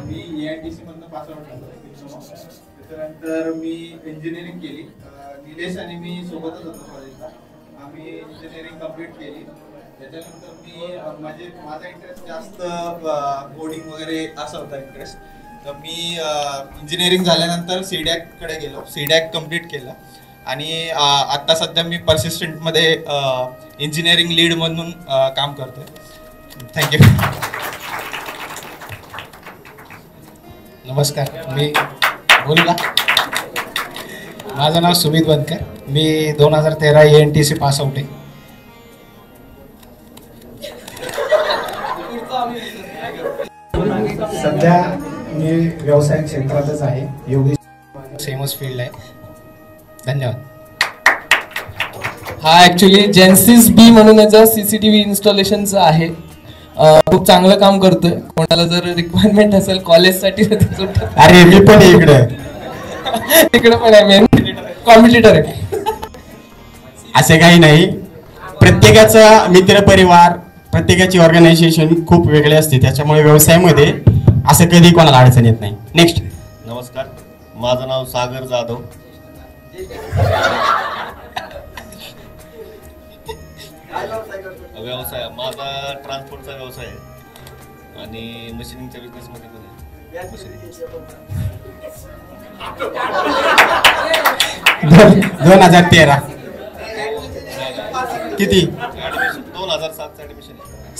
Speaker 4: मी EITC मधनं पासआउट झालो डिप्लोमा. त्याच्यानंतर मी इंजिनिअरिंग केली. निलेश आणि मी सोबतच होतो कॉलेजला. आम्ही इंजिनिअरिंग कंप्लीट केली. त्याच्यानंतर मी माझा इंटरेस्ट जास्त कोडिंग वगैरे असा होता इंटरेस्ट. तर मी इंजिनिअरिंग झाल्यानंतर CDAC-कडे गेलो. CDAC कंप्लीट केलं आणि आत्ता सध्या मी पर्सिस्टंटमध्ये इंजिनिअरिंग लीड म्हणून काम करतोय. थँक्यू.
Speaker 10: नमस्कार, मी बोलू का? माझं नाव सुमित बनकर. मी 2013 ENTC पासआउट आहे. सध्या मी व्यवसाय क्षेत्रातच आहे. योगेश सेमच फील्ड आहे. धन्यवाद.
Speaker 7: हा ॲक्च्युली जेन्सिस B म्हणून याचा CCTV इन्स्टॉलेशनचं आहे. खूप चांगलं काम करतोय. कोणाला जर रिक्वायरमेंट असेल कॉलेजसाठी
Speaker 10: अरे मी पण इकडे
Speaker 7: पण आहे, मेन कॉम्पिटिटर आहे.
Speaker 10: असे काही नाही. प्रत्येकाचा मित्रपरिवार, प्रत्येकाची ऑर्गनायझेशन खूप वेगळे असते. त्याच्यामुळे व्यवसायामध्ये असं कधी कोणाला अडचण येत नाही. नेक्स्ट.
Speaker 11: नमस्कार, माझं नाव सागर जाधव. व्यवसाय माझा ट्रान्सपोर्टचा व्यवसाय आहे आणि मशिनिंगच्या बिझनेसमध्ये पण आहे. मशिनिंग
Speaker 10: 2013 किती
Speaker 11: 2007 ऍडमिशन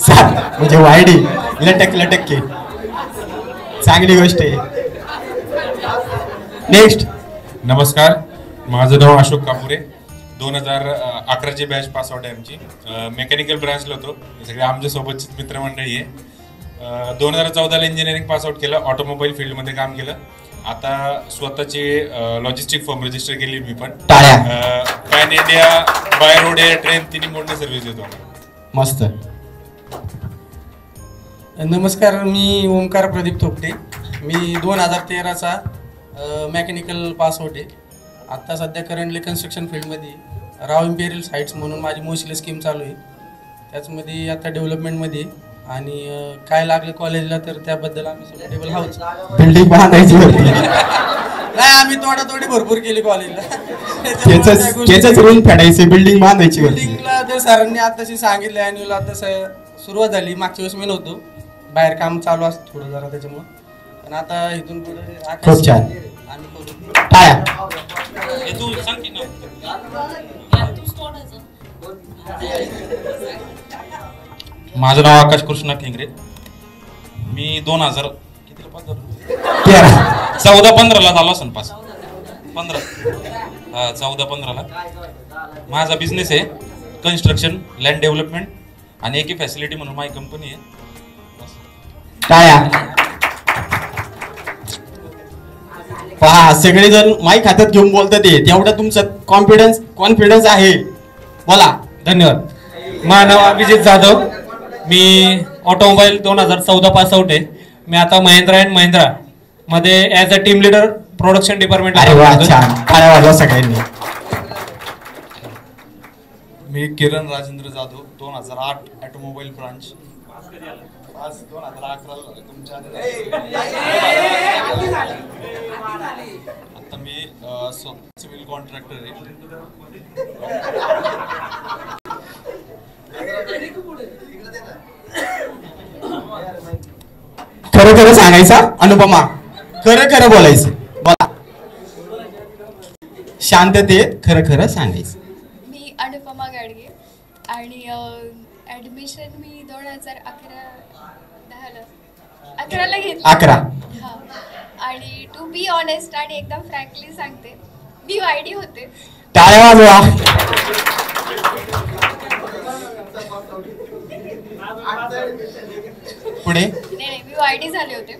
Speaker 10: 7 म्हणजे वायडी लटक की चांगली गोष्ट आहे. नेक्स्ट.
Speaker 12: नमस्कार, माझं नाव अशोक कापुरे. 2011ची बॅच पास आउट आहे आमची. मेकॅनिकल ब्रांचला होतो. हे सगळे आमच्यासोबतचीच मित्रमंडळी आहे. 2014ला इंजिनिअरिंग पास आउट केलं. ऑटोमोबाईल फील्डमध्ये काम केलं. आता स्वतःची लॉजिस्टिक फर्म रजिस्टर केली मी पण. Pan India, by road, air, train तिन्ही मोडने सर्व्हिस देतो.
Speaker 10: मस्त.
Speaker 13: नमस्कार, मी ओमकार प्रदीप थोपटे. मी 2013चा मेकॅनिकल पास आउट आहे. आत्ता सध्या करंटली कन्स्ट्रक्शन फील्डमध्ये राव इम्पेरियल साईट्स म्हणून माझी मोस्टली स्कीम चालू आहे. त्याचमध्ये आता डेव्हलपमेंटमध्ये आणि काय लागलं कॉलेजला तर त्याबद्दल आम्ही सुटेबल हाऊस
Speaker 10: बिल्डिंग बांधायची होती.
Speaker 13: नाही, आम्ही तोडातोडी भरपूर केली कॉलेजला.
Speaker 10: त्याच रूम फेडायचे, बिल्डिंग बांधायची होती.
Speaker 13: बिल्डिंगला तर सरांनी आताशी सांगितलं ॲन्युअल आता सुरुवात झाली. मागच्या वेळेस मी नव्हतो, बाहेर काम चालू असतं थोडं जरा त्याच्यामुळं. पण आता इथून पुढे
Speaker 10: खूप छान.
Speaker 12: माझं नाव आकाश कृष्णा खेंगरे. मी 14-15ला झालो असेल पास. 14-15ला माझा बिझनेस आहे कन्स्ट्रक्शन, लँड डेव्हलपमेंट आणि एकी फॅसिलिटी म्हणून माझी कंपनी आहे.
Speaker 10: पहा, सगळेजण माईक हातात घेऊन बोलतात. तेवढं तुमचं कॉन्फिडन्स आहे. बोला.
Speaker 14: धन्यवाद. माझं नाव अभिजित जाधव. मी ऑटोमोबाईल 2014 पास आउट आहे. मी आता महिंद्रा अँड महिंद्रा मध्ये as a team leader production department.
Speaker 10: सगळ्यांनी.
Speaker 15: मी किरण राजेंद्र जाधव. 2008 automobile branch. 2011 आता मी सिव्हिल कॉन्ट्रॅक्टर आहे.
Speaker 10: खरं खरं सांगायचं अनुपमा, खरं खरं बोलायचं. बोला. शांततेत खरं खरं सांगायचं.
Speaker 16: मी अनुपमा गाडगे आणि ऍडमिशन मी 2011ला घेतली.
Speaker 10: 11.
Speaker 16: हा. आणि टू बी ऑनेस्ट आणि एकदम फ्रँकली सांगते, मी वायडी होते.
Speaker 10: टाळ्या वाजवा. पुढे.
Speaker 16: नाही, मी वायडी झाले होते.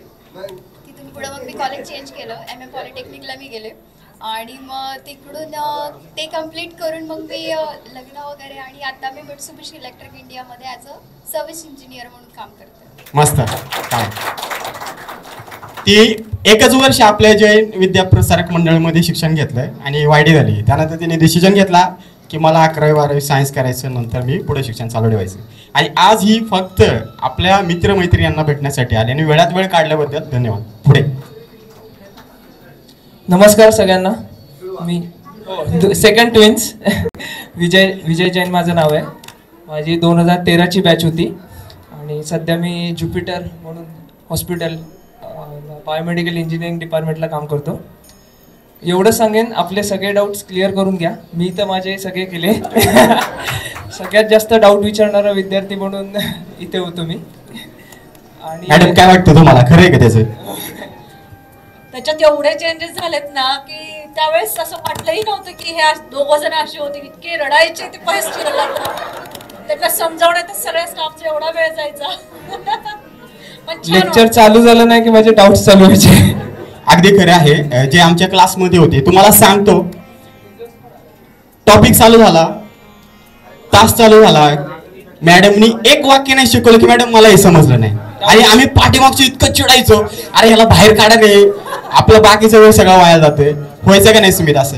Speaker 16: तिथून पुढे मग मी कॉलेज चेंज केलं. MM पॉलिटेक्निकला मी गेले आणि मग तिकडून ते कम्प्लीट करून मग मी लग्न वगैरे आणि आता मी मित्सुबिशी इलेक्ट्रिक इंडियामध्ये ॲज अ सर्व्हिस इंजिनियर म्हणून काम करते.
Speaker 10: मस्त. ती एकच वर्ष आपल्या जैन विद्याप्रसारक मंडळामध्ये शिक्षण घेतलंय आणि वायडी झाली. त्यानंतर तिने डिसिजन घेतला की मला 11वी-12वी सायन्स करायचं, नंतर मी पुढे शिक्षण चालू ठेवायचं. आणि आज ही फक्त आपल्या मित्रमैत्रिणींना भेटण्यासाठी आली आणि वेळात वेळ काढल्याबद्दल धन्यवाद. पुढे.
Speaker 7: नमस्कार सगळ्यांना. मी सेकंड ट्विन्स विजय जैन माझं नाव आहे. माझी 2013ची बॅच होती आणि सध्या मी ज्युपिटर म्हणून हॉस्पिटल बायोमेडिकल इंजिनिअरिंग डिपार्टमेंटला काम करतो. एवढं सांगेन, आपले सगळे डाऊट्स क्लिअर करून घ्या. मी तर माझे सगळे केले. सगळ्यात जास्त डाऊट विचारणारा विद्यार्थी म्हणून इथे होतो मी. आणि
Speaker 10: मॅडम काय वाटतं तुम्हाला, खरं आहे का त्याचं?
Speaker 17: त्याच्यात एवढे चेंजेस झालेत ना की त्यावेळेस असं वाटलंही नव्हतं की हे 2 जण असे होते, इतके रडायचे ते फर्स्ट इयरला. त्याला समजावण्यातच सगळ्या स्टाफचा एवढा वेळ जायचा.
Speaker 7: लेक्चर चालू झालं नाही की माझे डाऊट्स चालू व्हायचे.
Speaker 10: अगदी खरं आहे. जे आमच्या क्लासमध्ये होते, तुम्हाला सांगतो, टॉपिक चालू झाला, तास चालू झाला, मॅडमनी एक वाक्य नाही शिकवलं की मॅडम मला हे समजलं नाही. आणि आम्ही पाठीमागचं इतकं चिडायचो, अरे ह्याला बाहेर काढा नाही, आपला बाकीचा वेळ सगळा वाया जातोय. व्हायचं का नाही सुमित असं?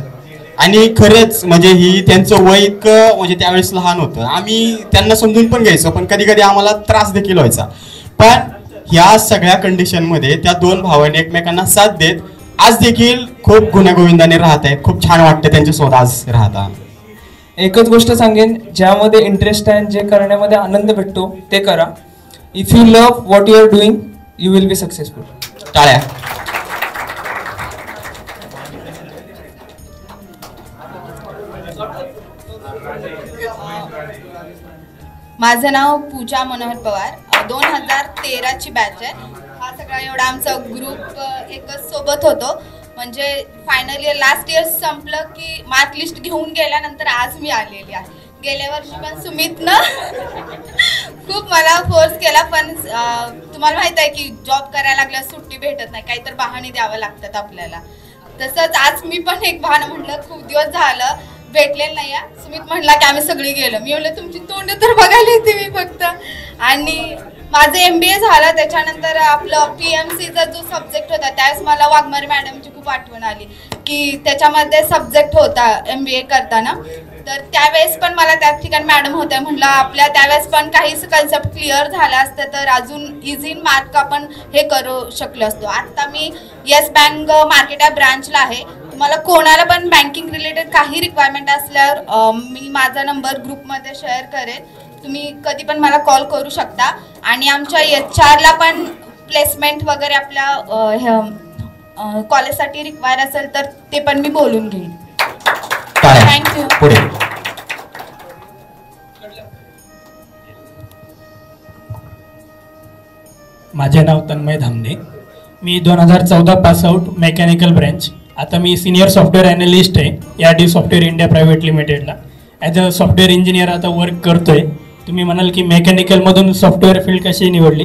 Speaker 10: आणि खरंच म्हणजे ही त्यांचं वय इतकं म्हणजे त्यावेळेस लहान होतं. आम्ही त्यांना समजून पण घ्यायचो, पण कधी कधी आम्हाला त्रास देखील व्हायचा. पण ह्या सगळ्या कंडिशनमध्ये त्या 2 भावांनी एकमेकांना साथ देत आज देखील खूप गुण्यागोविंदाने राहत आहेत. खूप छान वाटतं त्यांच्यासोबत आज राहता.
Speaker 7: एकच गोष्ट सांगेन, ज्यामध्ये इंटरेस्ट आहे जे करण्यामध्ये आनंद भेटतो ते करा. If you love what you are doing you will be successful.
Speaker 10: टाळ्या.
Speaker 18: माझं नाव पूजा मनोहर पवार, 2013ची बॅच आहे. हा सगळा एवढा आमचा ग्रुप एकच सोबत होतो. म्हणजे फायनल इयर लास्ट इयर संपलं की मार्क लिस्ट घेऊन गेल्यानंतर आज मी आलेली आहे. गेल्या वर्षी पण सुमितनं खूप मला फोर्स केला, पण तुम्हाला माहित आहे की जॉब करायला लागल्यास सुट्टी भेटत नाही, काहीतरी बहाणे द्यावं लागतात आपल्याला. तसंच आज मी पण एक बहाणं म्हटलं, खूप दिवस झालं भेटलेलं नाही आहे. सुमित म्हणला की आम्ही सगळी गेलो. मी म्हणलं तुमची तोंड तर बघायला येते मी फक्त. आणि माझं MBA झालं, त्याच्यानंतर आपलं PMCचा जो सब्जेक्ट होता त्यावेळेस मला वाघमारे मॅडमची खूप आठवण आली की त्याच्यामध्ये सब्जेक्ट होता MBA करताना. तर त्यावेळेस पण मला त्या ठिकाणी मॅडम होत्या, म्हटलं आपल्या त्यावेळेस पण काही कन्सेप्ट क्लिअर झाला असतं तर अजून इझी मार्क आपण हे करू शकलो असतो. आत्ता मी येस बँक मार्केट या ब्रांचला आहे. मला कोणाला पण बँकिंग रिलेटेड काही रिक्वायरमेंट असल्यावर मी माझा नंबर ग्रुपमध्ये शेअर करेन. तुम्ही कधी पण मला कॉल करू शकता. आणि आमच्या HR पण प्लेसमेंट वगैरे आपल्या कॉलेजसाठी रिक्वायर असेल तर ते पण मी बोलून घेईन. थँक्यू.
Speaker 19: माझे नाव तन्मय धामणे. मी 2014 पासआउट मेकॅनिकल ब्रँच. आता मी सिनियर सॉफ्टवेअर ॲनालिस्ट आहे याडी सॉफ्टवेअर इंडिया प्रायव्हेट लिमिटेडला. ॲज अ सॉफ्टवेअर इंजिनियर आता वर्क करतो आहे. तुम्ही म्हणाल की मेकॅनिकलमधून सॉफ्टवेअर फील्ड कशी निवडली.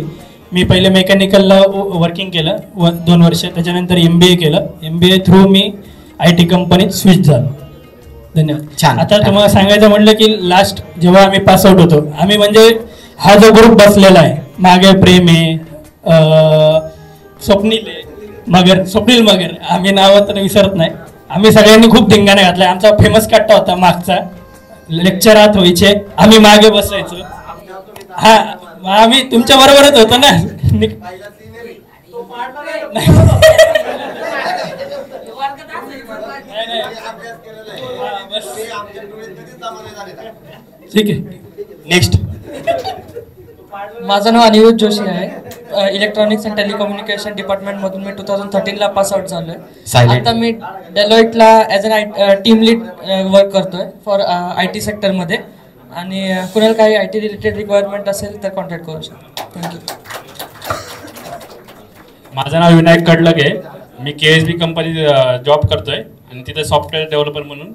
Speaker 19: मी पहिले मेकॅनिकलला वर्किंग केलं 2 वर्ष, त्याच्यानंतर MBA केलं. MBA थ्रू मी IT कंपनीत स्विच झालो. धन्यवाद.
Speaker 10: छान.
Speaker 19: आता तुम्हाला सांगायचं म्हटलं की लास्ट जेव्हा आम्ही पासआउट होतो, आम्ही म्हणजे हा जो ग्रुप बसलेला आहे, मागे प्रेम आहे, स्वप्नील मगर, आम्ही नावं तर विसरत नाही. आम्ही सगळ्यांनी खूप धिंगाणे घातलाय. आमचा फेमस कट्टा होता मागचा, लेक्चरात व्हायचे, आम्ही मागे बसायचो. हा, आम्ही तुमच्या बरोबरच होतो ना.
Speaker 10: ठीक आहे. नेक्स्ट.
Speaker 20: माझं नाव अनिरुद्ध जोशी आहे. इलेक्ट्रॉनिक्स अँड टेलिकम्युनिकेशन डिपार्टमेंटमधून मी 2013ला पास आउट झालोय. आता मी डेलॉइटला as a team lead work करतोय फॉर IT सेक्टरमध्ये. आणि कुणाला काही IT रिलेटेड रिक्वायरमेंट असेल तर कॉन्टॅक्ट करू शकता. थँक्यू.
Speaker 12: माझं नाव विनायक कडलग आहे. मी KSB कंपनीत जॉब करतोय आणि तिथे सॉफ्टवेअर डेव्हलपर म्हणून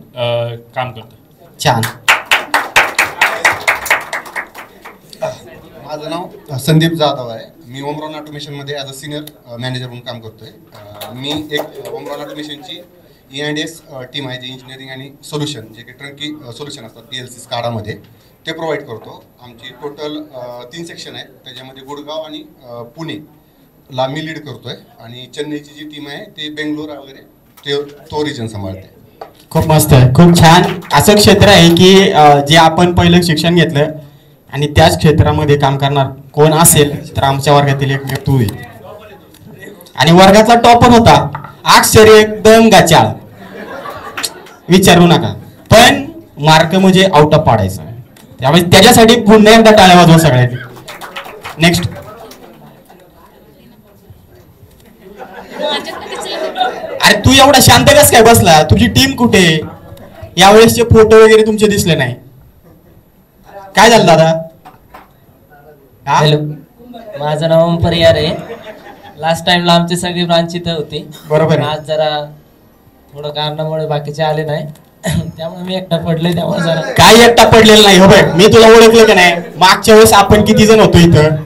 Speaker 12: काम करतोय.
Speaker 10: छान.
Speaker 21: माझं नाव संदीप जाधव आहे. मी ओमरॉन ऑटोमेशनमध्ये ॲज अ सिनियर मॅनेजर म्हणून काम करतोय. मी एक ओमरॉन ऑटोमेशनची E&S टीम आहे, जी इंजिनिअरिंग आणि सोल्युशन, जे की ट्रंकी सोल्युशन असतात PLC स्काडामध्ये, ते प्रोव्हाइड करतो. आमची टोटल 3 सेक्शन आहेत. त्याच्यामध्ये गुडगाव आणि पुणेला मी लीड करतोय. आणि चेन्नईची जी टीम आहे ते बेंगलोर वगैरे तो रिजन सांभाळते.
Speaker 10: खूप मस्त आहे, खूप छान. असं क्षेत्र आहे की जे आपण पहिलं शिक्षण घेतलं आणि त्याच क्षेत्रामध्ये काम करणार कोण असेल तर आमच्या वर्गातील एक तू आहे. आणि वर्गातला टॉपर होता, अक्षर एकदम गाचाळ, विचारू नका. पण मार्क म्हणजे आउट ऑफ पाडायचा. त्यामुळे त्याच्यासाठी पुन्हा एकदा टाळ्या वाजवा सगळ्यांनी. नेक्स्ट. अरे तू एवढा शांत कस काय बसला? तुझी टीम कुठे? यावेळेसचे फोटो वगैरे तुमचे दिसले नाही. काय झालं दादा?
Speaker 20: हॅलो, माझं नाव परियार आहे. लास्ट टाइमला आमची सगळी ब्रांच इथं होती.
Speaker 10: बरोबर.
Speaker 20: आज जरा थोडं कारणामुळे बाकीचे आले नाही, त्यामुळे मी एकटा पडले. त्यामुळे जरा
Speaker 10: काही एकटा पडलेला नाही. हो बाय, मी तुला ओळखलं का नाही? मागच्या वेळेस आपण किती जण होतो इथं?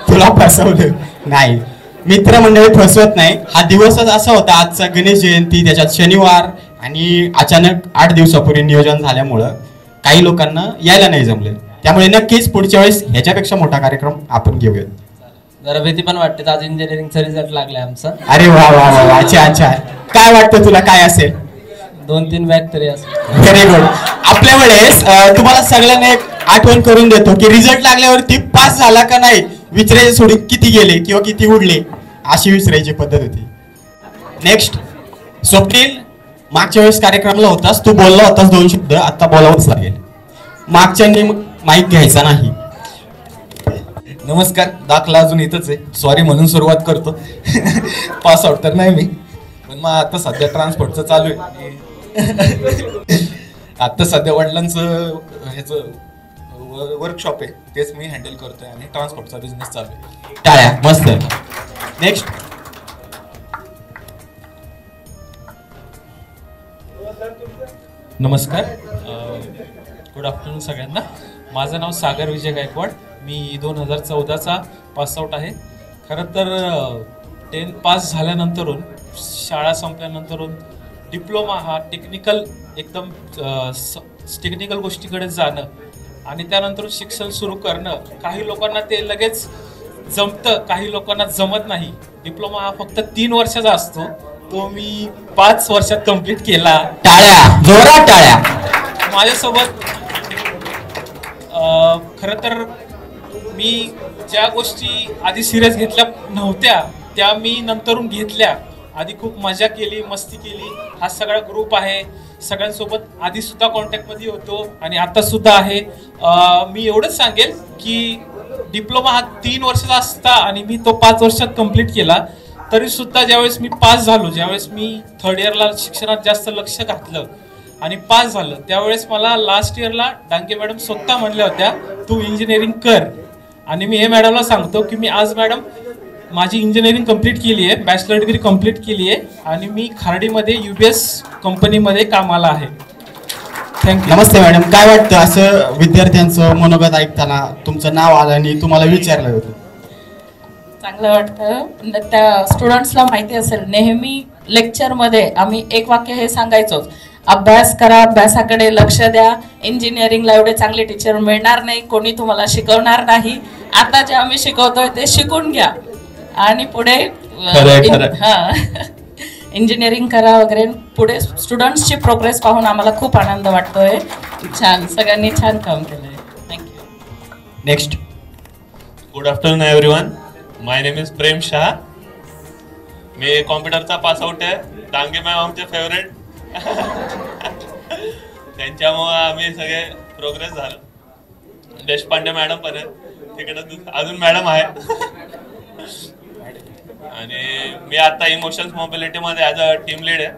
Speaker 10: तुला फसवलं नाही. मित्रमंडळी फसवत नाही. हा दिवसच असा होता, आजचा गणेश जयंती, त्याच्यात शनिवार, आणि अचानक 8 दिवसापूर्वी नियोजन झाल्यामुळं काही लोकांना यायला नाही जमले. त्यामुळे नक्कीच पुढच्या वेळेस ह्याच्यापेक्षा मोठा कार्यक्रम आपण घेऊयात.
Speaker 20: जरा भीती पण वाटते. आज इंजिनिअरिंगचा रिझल्ट लागलाय आमचा.
Speaker 10: अरे वा वा वा, अच्छा अच्छा. काय वाटतं तुला, काय असेल?
Speaker 20: 2-3 बॅग तरी असेल.
Speaker 10: Very good. आपल्या वेळेस तुम्हाला सगळ्यांना एक आठवण करून देतो की रिझल्ट लागल्यावरती पास झाला का नाही विचारायचे सोडून किती गेले किंवा किती उडले, अशी विचारायची पद्धत होती. नेक्स्ट. स्वप्नील, मागच्या वेळेस कार्यक्रमला होतास, तू बोलला होतास 2 शब्द, आता बोलावंच लागेल. मागच्यांनी माईक घ्यायचा नाही.
Speaker 1: नमस्कार, दाखला अजून इथंच आहे, सॉरी म्हणून सुरुवात करतो. पास आउट तर नाही मी, पण मग आता सध्या ट्रान्सपोर्टचं चालू आहे. आता सध्या वडिलांचं ह्याचं वर्कशॉप आहे, तेच मी हँडल करतोय आणि ट्रान्सपोर्टचा बिझनेस चालू आहे.
Speaker 10: टाळ्या, मस्त. नेक्स्ट.
Speaker 14: नमस्कार, गुड आफ्टरनून सगळ्यांना. माझं नाव सागर विजय गायकवाड. मी 2014चा पासआउट आहे. खरं तर 10 पास झाल्यानंतरून, शाळा संपल्यानंतरून डिप्लोमा हा टेक्निकल एकदम टेक्निकल गोष्टीकडे जाणं आणि त्यानंतर शिक्षण सुरू करणं, काही लोकांना ते लगेच जमतं, काही लोकांना जमत नाही. डिप्लोमा हा फक्त 3 वर्षाचा असतो, तो मी 5 वर्षात कंप्लीट केला.
Speaker 10: टाळ्या, जोरात टाळ्या.
Speaker 14: माझ्यासोबत खरं तर मी ज्या गोष्टी आधी सिरियस घेतल्या नव्हत्या त्या मी नंतरून घेतल्या. आधी खूप मजा केली, मस्ती केली. हा सगळा ग्रुप आहे, सगळ्यांसोबत आधी सुद्धा कॉन्टॅक्टमध्ये होतो आणि आता सुद्धा आहे. मी एवढंच सांगेल की डिप्लोमा हा 3 वर्षाचा असता आणि मी तो 5 वर्षात कंप्लीट केला. तरी सुद्धा ज्यावेळेस मी पास झालो, ज्यावेळेस मी 3rd इयरला शिक्षणात जास्त लक्ष घातलं आणि पास झालं, त्यावेळेस मला लास्ट इयरला डांगे मॅडम स्वतः म्हणल्या होत्या तू इंजिनिअरिंग कर. आणि मी हे मॅडमला सांगतो की मी आज मॅडम माझी इंजिनिअरिंग कंप्लीट केली आहे, बॅचलर डिग्री कंप्लीट केली आहे आणि मी खार्डीमध्ये UBS कंपनीमध्ये कामाला आहे. थँक्यू.
Speaker 10: नमस्ते मॅडम, काय वाटतं असं विद्यार्थ्यांचं मनोगत ऐकताना? तुमचं नाव आलं आणि तुम्हाला विचारलं होतं.
Speaker 17: चांगलं वाटतं. त्या स्टुडंट्सला माहिती असेल, नेहमी लेक्चरमध्ये आम्ही एक वाक्य हे सांगायचोच, अभ्यास करा, अभ्यासाकडे लक्ष द्या. इंजिनिअरिंगला एवढे चांगले टीचर मिळणार नाही, कोणी तुम्हाला शिकवणार नाही. आता जे आम्ही शिकवतोय ते शिकून घ्या आणि पुढे इंजिनिअरिंग करा वगैरे. पुढे स्टुडंट्सची प्रोग्रेस पाहून आम्हाला खूप आनंद वाटतोय. छान, सगळ्यांनी छान काम केलंय. Thank you.
Speaker 10: Next.
Speaker 11: Good afternoon everyone. My name is Prem Shah. मी कॉम्प्युटरचा पास आउट आहे. डांगे मॅम आमचे फेवरेट, त्यांच्यामुळे आम्ही सगळे प्रोग्रेस झालो. देशपांडे मॅडम पण आहे तिकडे, अजून मॅडम आहे. आणि मी आता इमोशन्स मोबिलिटी मध्ये ॲज अ टीम लीड आहे,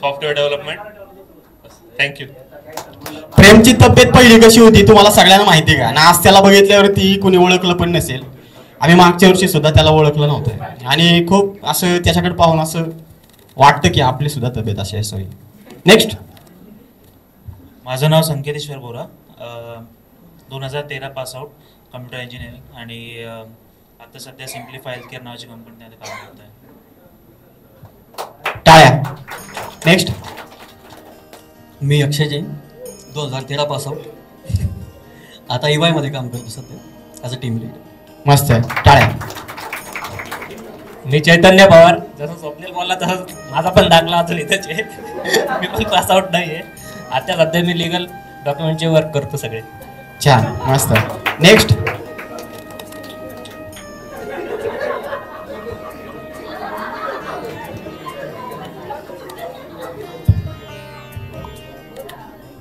Speaker 11: सॉफ्टवेअर डेव्हलपमेंट. थँक्यू.
Speaker 10: प्रेमची तब्येत पहिली कशी होती तुम्हाला सगळ्यांना माहिती का? आणि आज त्याला बघितल्यावरती कोणी ओळखलं पण नसेल. आम्ही मागच्या वर्षी सुद्धा त्याला ओळखलं नव्हतं आणि खूप असं त्याच्याकडे पाहून असं वाटतं की आपली सुद्धा तब्येत अशी असावी. नेक्स्ट.
Speaker 22: माझं नाव संकेतेश्वर बोरा. 2013 पास आउट, कम्प्युटर इंजिनिअरिंग. आणि आता सध्या सिम्प्लिफाय हेल्थकेअर नावाची कंपनीमध्ये काम करत आहे.
Speaker 10: टाळ्या. नेक्स्ट.
Speaker 23: मी अक्षय जैन, 2013 पास आउट. आता EY मध्ये काम करतो सध्या ॲज अ टीम लीड.
Speaker 10: मस्त आहे. टाळ्या.
Speaker 22: मी चैतन्य पवार. जसं स्वप्नील बोलला तसं माझा पण दाखला अजून इथेच आहे. मी पण पास आउट नाही आहे. आता सध्या मी लिगल डॉक्युमेंटचे वर्क करतो सगळे.
Speaker 10: छान, मस्त. नेक्स्ट.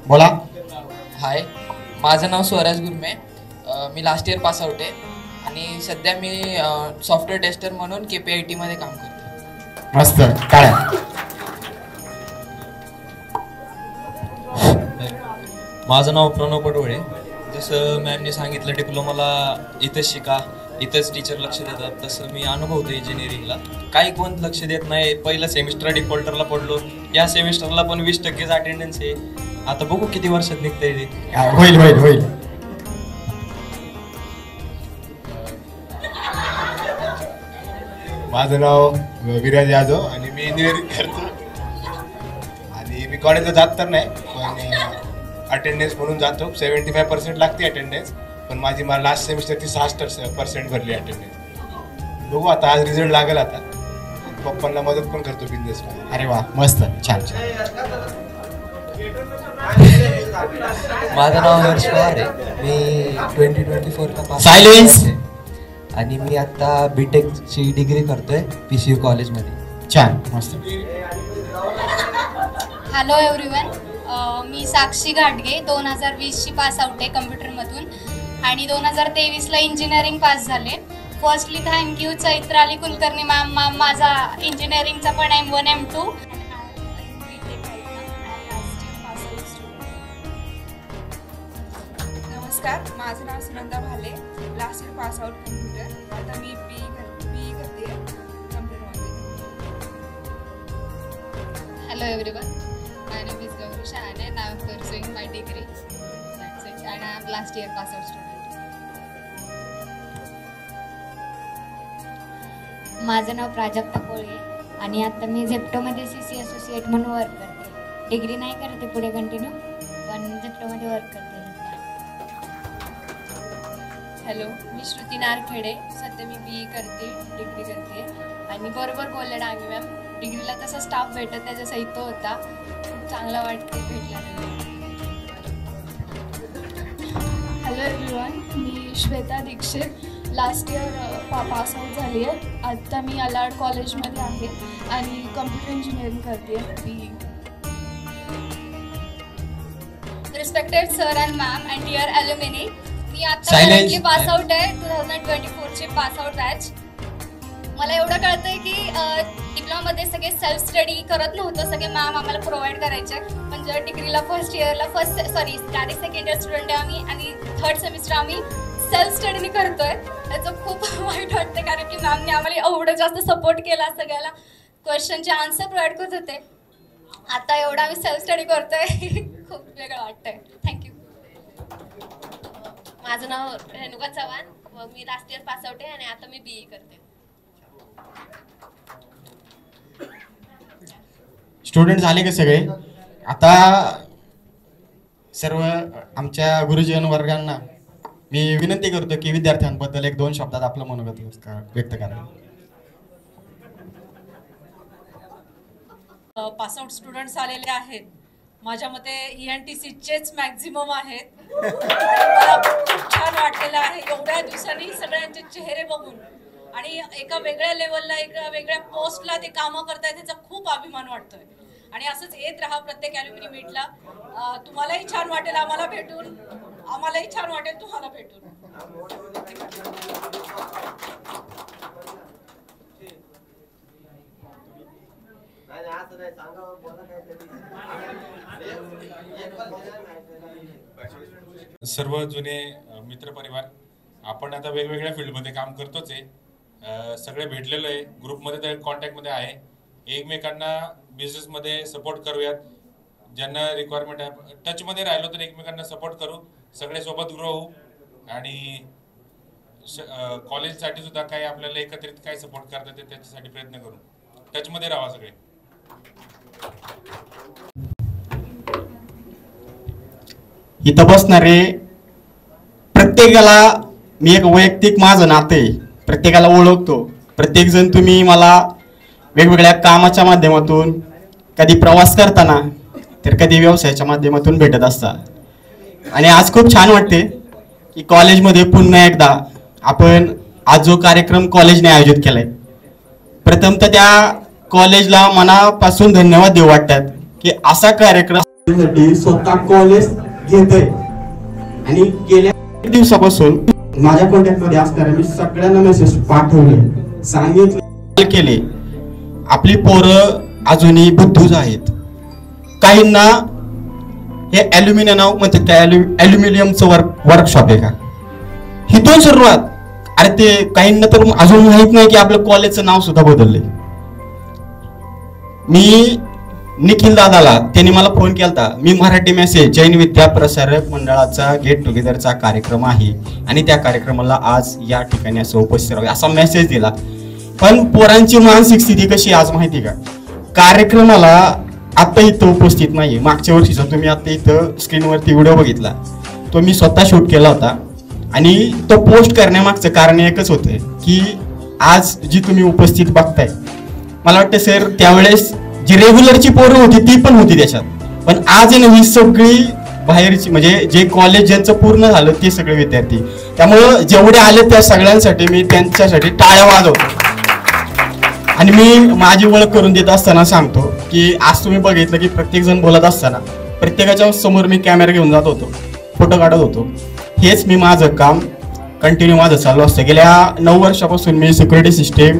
Speaker 10: बोला.
Speaker 24: हाय, माझं नाव स्वराज गुरमे. मी लास्ट इयर पास आउट आहे आणि सध्या मी सॉफ्टवेअर टेस्टर म्हणून KPIT मध्ये काम करतो.
Speaker 10: मस्त. टाळ्या.
Speaker 23: माझं नाव प्रणव पटोळे. जसं मॅमने सांगितलं डिप्लोमाला इथंच शिका, इथंच टीचर लक्ष देतात, तसं मी अनुभवतो इंजिनिअरिंगला. काही कोण लक्ष देत नाही. पहिलं सेमिस्टर डिफॉल्टरला पडलो, या सेमिस्टरला पण 20% अटेंडन्स आहे. आता बघू किती वर्षात निघतंय ते.
Speaker 10: होईल होईल होईल.
Speaker 25: माझं नाव विराज यादव आणि मी इंजिनिअरिंग करतो. आणि मी कॉलेजला जात तर नाही, पण अटेंडन्स म्हणून जातो. 75% लागते अटेंडन्स, पण माझी मला लास्ट सेमिस्टरची 66% भरली अटेंडन्स. बघू आता, आज रिझल्ट लागेल. आता पप्पांना मदत पण करतो बिझनेसमध्ये.
Speaker 10: अरे वा, मस्त. छान छान.
Speaker 26: माझं नाव हर्ष पवार आहे. मी 2024ला पास
Speaker 10: सायलेन्स.
Speaker 26: आणि मी आता BTechची डिग्री करतोय PCU कॉलेजमध्ये.
Speaker 10: छान, मस्त.
Speaker 2: हॅलो एव्हरीवन, मी साक्षी घाटगे 2020ची पास आउट आहे कम्प्युटरमधून आणि 2023ला इंजिनिअरिंग पास झाले. Firstly thank you Chaitrali Kulkarni ma'am. माझा इंजिनिअरिंगचा पण M1 M2.
Speaker 3: नमस्कार, माझं नाव Sunanda Bhale, last year pass out computer. आता मी BE करते कम्प्युटरमध्ये.
Speaker 5: Hello everyone, my name is Gauri Shahane and I am pursuing my degree. That's it, and I am last year pass out student.
Speaker 6: माझं नाव प्राजक्ता कोळगे आणि आता मी झेप्टोमध्ये CC असोसिएट म्हणून work करते. Degree नाही करते पुढे कंटिन्यू, पण झेप्टोमध्ये वर्क करते.
Speaker 5: हॅलो, मी श्रुती नारखेडे. सध्या मी BE करते, डिग्री करते. आणि बरोबर बोलले डांगे मॅम, डिग्रीला तसा स्टाफ भेटत नाही जसा इथं होता. खूप चांगला वाटतं भेटला.
Speaker 8: हॅलो एव्हरीवन, मी Shweta Dixit. Last year pass out झाली आहे. आत्ता मी अलाड कॉलेजमध्ये आहे आणि कम्प्युटर इंजिनिअरिंग करते BE.
Speaker 5: Respected sir and ma'am and dear alumni, मी आता करंटली पास आउट आहे 2024ची पास आउट बॅच. मला एवढं कळतंय की डिप्लोमामध्ये सगळे सेल्फ स्टडी करत नव्हतं, सगळे मॅम आम्हाला प्रोव्हाइड करायचे. पण जर डिग्रीला first direct second year student आहे आम्ही आणि थर्ड सेमिस्टर आम्ही सेल्फ स्टडीने करतोय. त्याचं खूप वाईट वाटतं कारण की मॅमने आम्हाला एवढं जास्त सपोर्ट केला, सगळ्याला क्वेश्चनचे आन्सर प्रोव्हाइड करत होते. आता एवढं आम्ही सेल्फ स्टडी करतोय, खूप वेगळं वाटतंय. थँक्यू.
Speaker 9: माझं नाव रेणुका चव्हाण, मी लास्ट इयर पास आउट आहे आणि आता मी BE करते.
Speaker 10: स्टुडंट झाले का सगळे? आता सर्व आमच्या गुरुजन वर्गांना मी विनंती करतो की विद्यार्थ्यांबद्दल 1-2 शब्दात आपलं मनोगत व्यक्त करा.
Speaker 17: पास आउट स्टुडंट्स आलेले आहेत. माझ्या मते ENTCचेच मॅक्झिमम आहेत. मला खूप छान वाटलेलं आहे एवढ्या दिवसांनी सगळ्यांचे चेहरे बघून आणि एका वेगळ्या लेवलला एका वेगळ्या पोस्टला ते कामं करतायत त्याचा खूप अभिमान वाटतोय. आणि असंच येत राहा प्रत्येक ॲल्युमिनी मीटला. तुम्हालाही छान वाटेल आम्हाला भेटून, आम्हालाही छान वाटेल तुम्हाला भेटून.
Speaker 12: सर्व जुने मित्रपरिवार, आपण आता वेगवेगळ्या फील्डमध्ये काम करतोच आहे. सगळे भेटलेलो आहे, ग्रुपमध्ये कॉन्टॅक्टमध्ये आहे. एकमेकांना बिझनेसमध्ये सपोर्ट करूयात. ज्यांना रिक्वायरमेंट आहे टचमध्ये राहिलो तर एकमेकांना सपोर्ट करू, सगळे सोबत ग्रो होऊ आणि कॉलेजसाठी सुद्धा काही आपल्याला एकत्रित काय सपोर्ट करता येते त्याच्यासाठी प्रयत्न करू. टचमध्ये राहा सगळे.
Speaker 10: इथं बसणारे प्रत्येकाला मी एक वैयक्तिक माझं नातं आहे, प्रत्येकाला ओळखतो. प्रत्येक जण तुम्ही मला वेगवेगळ्या कामाच्या माध्यमातून, कधी प्रवास करताना तर कधी व्यवसायाच्या माध्यमातून भेटत असता. आणि आज खूप छान वाटते की कॉलेजमध्ये पुन्हा एकदा आपण आज जो कार्यक्रम कॉलेजने आयोजित केलाय, प्रथमतः त्या कॉलेजला मनापासून धन्यवाद देऊ वाटतात की असा कार्यक्रम स्वतः कॉलेज घेतोय. आणि गेल्या दिवसापासून माझ्या कॉन्टॅक्टमध्ये असणाऱ्या मी सगळ्यांना मेसेज पाठवले, सांगितले केले. आपली पोरं अजूनही बुद्धूज आहेत. काहींना हे ॲल्युमिनियम नाव म्हणतात का, ॲल्युमिनियमचं वर्कशॉप आहे का, हिथून सुरुवात. अरे ते काहींना तर अजून माहित नाही की आपलं कॉलेजचं नाव सुद्धा बदललंय. मी निखिल दादाला, त्यांनी मला फोन केला, मी मराठी मेसेज जैन विद्या प्रसारक मंडळाचा गेट टुगेदरचा कार्यक्रम आहे आणि त्या कार्यक्रमाला आज या ठिकाणी असं उपस्थित राहावे असा मेसेज दिला. पण पोरांची मानसिक स्थिती कशी आज माहिती का, कार्यक्रमाला आता इथं उपस्थित नाही. मागच्या वर्षीचा तुम्ही आता इथं स्क्रीनवरती व्हिडिओ बघितला, तो मी स्वतः शूट केला होता. आणि तो पोस्ट करण्यामागचं कारण एकच होतं की आज जी तुम्ही उपस्थित बघताय, मला वाटतं सर त्यावेळेस जी रेग्युलरची पोरं होती ती पण होती त्याच्यात, पण आज आहे ना ही सगळी बाहेरची, म्हणजे जे कॉलेज ज्यांचं पूर्ण झालं ते सगळे विद्यार्थी. त्यामुळं जेवढे आले त्या सगळ्यांसाठी मी त्यांच्यासाठी टाळ्या वाजवतो. आणि मी माझी ओळख करून देत असताना सांगतो की आज तुम्ही बघितलं की प्रत्येक जण बोलत असताना प्रत्येकाच्या समोर मी कॅमेरा घेऊन जात होतो, फोटो काढत होतो. हेच मी माझं काम कंटिन्यू माझं चालू असतं. गेल्या 9 वर्षापासून मी सिक्युरिटी सिस्टीम,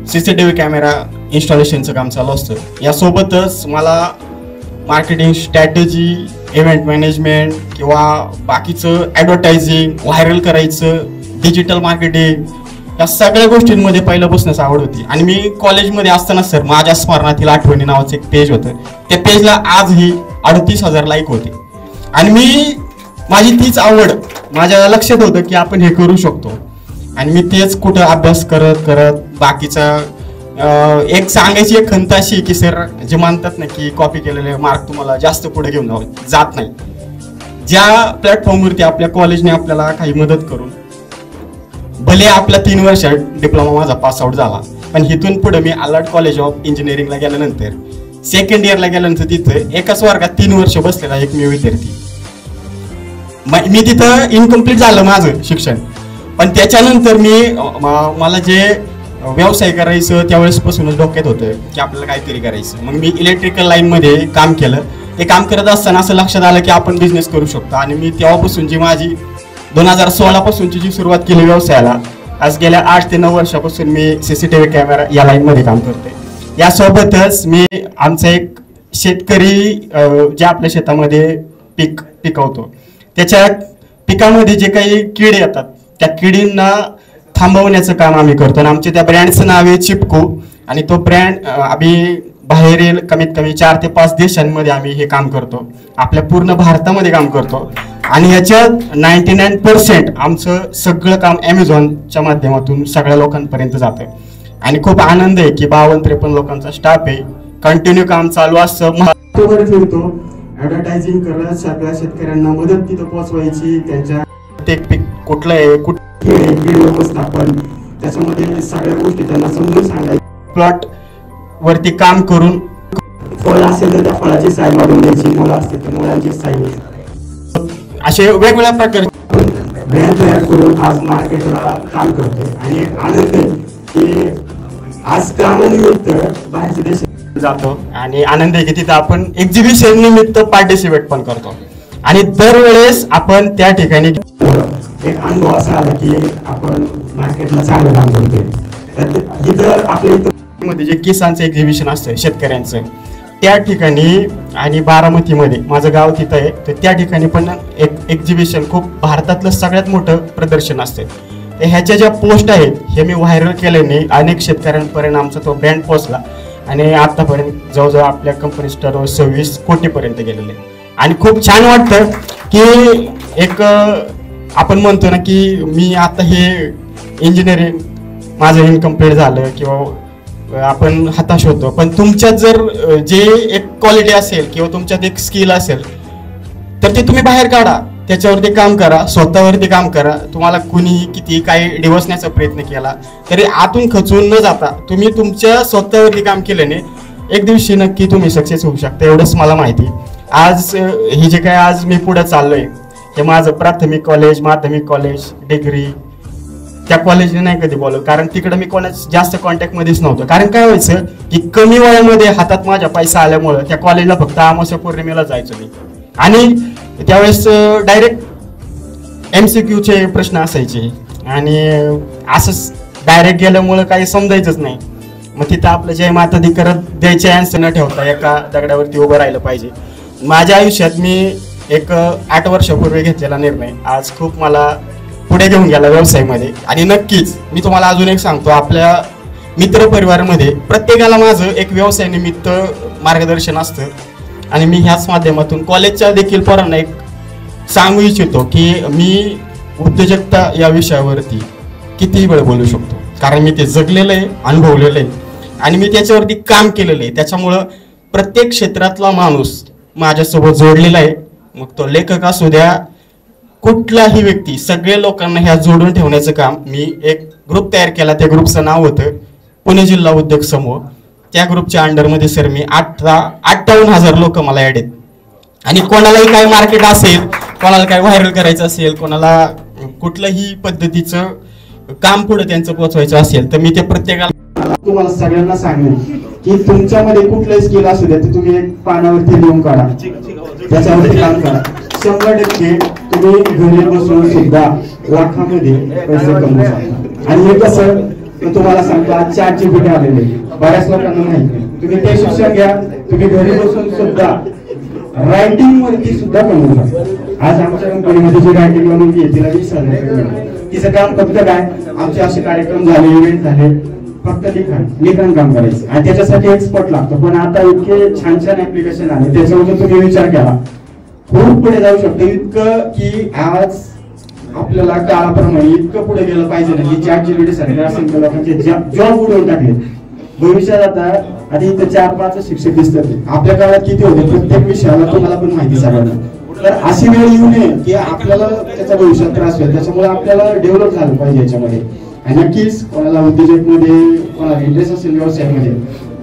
Speaker 10: CCTV कॅमेरा इन्स्टॉलेशनचं काम चालू असतं. यासोबतच मला मार्केटिंग स्ट्रॅटेजी, इव्हेंट मॅनेजमेंट किंवा बाकीचं ॲडव्हर्टायझिंग, व्हायरल करायचं, डिजिटल मार्केटिंग, या सगळ्या गोष्टींमध्ये पहिल्यापासूनच आवड होती. आणि मी कॉलेजमध्ये असताना सर माझ्या स्मरणातील आठवणी नावाचं एक पेज होतं. त्या पेजला आजही 38,000 लाईक होते. आणि माझी तीच आवड माझ्या लक्षात होतं की आपण हे करू शकतो. आणि मी तेच कुठं अभ्यास करत करत बाकीचा एक सांगायची एक खंत अशी की सर जे मानतात ना की कॉपी केलेले मार्क तुम्हाला जास्त पुढे घेऊन जात नाही. ज्या प्लॅटफॉर्मवरती आपल्या कॉलेजने आपल्याला काही मदत करून भले आपला 3 वर्ष डिप्लोमा माझा पास आउट झाला, पण इथून पुढे मी अलार्ड कॉलेज ऑफ इंजिनिअरिंगला गेल्यानंतर सेकंड इयरला गेल्यानंतर तिथं एकाच वर्गात 3 वर्ष बसलेला एकमेव विद्यार्थी. मी तिथं इनकम्प्लीट झालं माझं शिक्षण, पण त्याच्यानंतर मला जे व्यवसाय करायचं त्यावेळेसपासूनच डोक्यात होतं की आपल्याला काहीतरी करायचं. मग मी इलेक्ट्रिकल लाईनमध्ये काम केलं. ते काम करत असताना असं लक्षात आलं की आपण बिझनेस करू शकतो. आणि मी तेव्हापासून जी माझी 2016 पासूनची जी सुरुवात केली व्यवसायाला, आज गेल्या 8 ते 9 वर्षापासून मी CCTV कॅमेरा या लाईनमध्ये काम करतोय. यासोबतच मी आमचा एक शेतकरी जे आपल्या शेतामध्ये पीक पिकवतो त्याच्या पिकामध्ये जे काही किडे येतात त्या किडींना थांबवण्याचं काम आम्ही करतो. आणि आमच्या त्या ब्रँडचं नाव आहे चिपको. आणि तो ब्रँड आम्ही बाहेरील कमीत कमी 4 ते 5 देशांमध्ये आम्ही हे काम करतो. आपल्या पूर्ण भारतामध्ये काम करतो. आणि ह्याच्यात 99% आमचं सगळं काम ॲमेझॉनच्या माध्यमातून सगळ्या लोकांपर्यंत जातं. आणि खूप आनंद आहे की 52-53 लोकांचा स्टाफ आहे. कंटिन्यू काम चालू असतं. फिरतो ॲडव्हर्टायझिंग करत सगळ्या शेतकऱ्यांना मदत तिथं पोहोचवायची. त्यांच्या प्रत्येक पीक कुठलं आहे, कुठे व्यवस्थापन, त्याच्यामध्ये सगळ्या गोष्टी त्यांना समजून सांगायच्या. प्लॉट वरती काम करून फळ असेल तर त्या फळाची साईज वाढवून द्यायची, मुलं असतील तर मुलांची साईज, असे वेगवेगळ्या प्रकारचे ब्रँड तयार करून आज मार्केटला काम करतो. आणि आनंद की आज कामानिमित्त बाहेरच्या देशात जातो. आणि आनंद आहे की तिथं आपण एक्झिबिशन निमित्त पार्टिसिपेट पण करतो. आणि दरवेळेस आपण त्या ठिकाणी एक अनुभव असा आला की आपण मार्केटला चांगलं काम करतोय. इथं आपल्या इथं जे किसानचं एक्झिबिशन असतं शेतकऱ्यांचं त्या ठिकाणी, आणि बारामतीमध्ये माझं गाव तिथं आहे, तर त्या ठिकाणी पण एक एक्झिबिशन खूप भारतातलं सगळ्यात मोठं प्रदर्शन असतं. तर ह्याच्या ज्या पोस्ट आहेत हे मी व्हायरल केल्याने अनेक शेतकऱ्यांपर्यंत आमचा तो ब्रँड पोहोचला. आणि आतापर्यंत जवळजवळ आपल्या कंपनी टर्नओव्हर 26 कोटीपर्यंत गेलेले. आणि खूप छान वाटतं की एक आपण म्हणतो ना की मी आता हे इंजिनिअरिंग माझं इनकम्प्लीट झालं किंवा आपण हताश होतो, पण तुमच्यात जर जे एक क्वालिटी असेल किंवा तुमच्यात एक स्किल असेल तर ते तुम्ही बाहेर काढा, त्याच्यावरती काम करा, स्वतःवरती काम करा. तुम्हाला कुणीही किती काही डिवसण्याचा प्रयत्न केला तरी आतून खचून न जाता तुम्ही तुमच्या स्वतःवरती काम केल्याने एक दिवशी नक्की तुम्ही सक्सेस होऊ शकता. एवढंच मला माहिती. आज हे जे काय आज मी पुढे चाललोय हे माझं प्राथमिक कॉलेज, माध्यमिक कॉलेज, डिग्री त्या कॉलेजने नाही कधी बोलवलं, कारण तिकडे मी कोणाच जास्त कॉन्टॅक्टमध्येच नव्हतं. कारण काय व्हायचं की कमी वयामध्ये हातात माझ्या पैसा आल्यामुळं त्या कॉलेजला फक्त अमावस्या पौर्णिमेला जायचो मी. आणि त्यावेळेस डायरेक्ट MCQचे प्रश्न असायचे आणि असंच डायरेक्ट गेल्यामुळं काही समजायचंच नाही. मग तिथं आपलं जय माता दी करत द्यायचे आन्सर न ठेवता एका दगडावरती उभं राहिलं पाहिजे. माझ्या आयुष्यात मी एक 8 वर्षापूर्वी घेतलेला निर्णय आज खूप मला पुढे घेऊन गेला व्यवसायामध्ये. आणि नक्कीच मी तुम्हाला अजून एक सांगतो, आपल्या मित्रपरिवारामध्ये प्रत्येकाला माझं एक व्यवसाय निमित्त मार्गदर्शन असतं. आणि मी ह्याच माध्यमातून कॉलेजच्या देखील पोरांना एक सांगू इच्छितो की मी उद्योजकता या विषयावरती कितीही वेळ बोलू शकतो, कारण मी ते जगलेलं आहे, अनुभवलेलं आहे आणि मी त्याच्यावरती काम केलेलं आहे. त्याच्यामुळं प्रत्येक क्षेत्रातला माणूस माझ्यासोबत जोडलेला आहे. मग तो लेखक असू द्या, कुठलाही व्यक्ती, सगळे लोकांना ह्या जोडून ठेवण्याचं काम. मी एक ग्रुप तयार केला, त्या ग्रुपचं नाव होतं पुणे जिल्हा उद्योग समूह. त्या ग्रुपच्या अंडरमध्ये सर मी 58,000 लोक मला ॲड आहेत. आणि कोणालाही काय मार्केट असेल, कोणाला काय व्हायरल करायचं असेल, कोणाला कुठल्याही पद्धतीचं काम पुढे त्यांचं पोहोचवायचं असेल तर मी ते प्रत्येकाला तुम्हाला सगळ्यांना सांगेन
Speaker 4: की तुमच्यामध्ये कुठलंही स्किल असू द्या ते तुम्ही एक पानावरती लिहून काढा, त्याच्यावरती काम करा. 100% तुम्ही घरी बसून सुद्धा लाखामध्ये पैसे कमवू शकता. आणि हे कसं तुम्हाला सांगतो, आज ChatGPT आलेले बऱ्याच लोकांना माहिती. तुम्ही ते शिक्षण घ्या, तुम्ही घरी बसून सुद्धा रायटिंग वरती सुद्धा कमवू शकता. आज आमच्या कंपनीमध्ये जी रायटिंग म्हणून तिला 20,000 रुपये. तिचं काम फक्त काय, आमचे असे कार्यक्रम झाले, इव्हेंट झाले, फक्त लिखाण काम करायचं आणि त्याच्यासाठी एक्सपर्ट लागतो. पण आता इतके छान छान ऍप्लिकेशन आले, त्याच्यामध्ये तुम्ही विचार केला खूप पुढे जाऊ शकतो. इतकं की आज आपल्याला काळाप्रमाणे इतकं पुढे गेलं पाहिजे ना की ChatGPT सारख्या असंख्य लोकांचे जॉब उडवून टाकले. भविष्यात आता इथं 4-5 शिक्षक दिसतात. आपल्या काळात किती होते, प्रत्येक विषयाला तुम्हाला पण माहिती सगळ्यांना. तर अशी वेळ येऊ नये की आपल्याला त्याचा भविष्यात त्रास होईल. त्याच्यामुळे आपल्याला डेव्हलप झालं पाहिजे याच्यामध्ये. आणि नक्कीच कोणाला उद्योजकमध्ये, कोणाला इंटरेस्ट असेल व्यवसायामध्ये,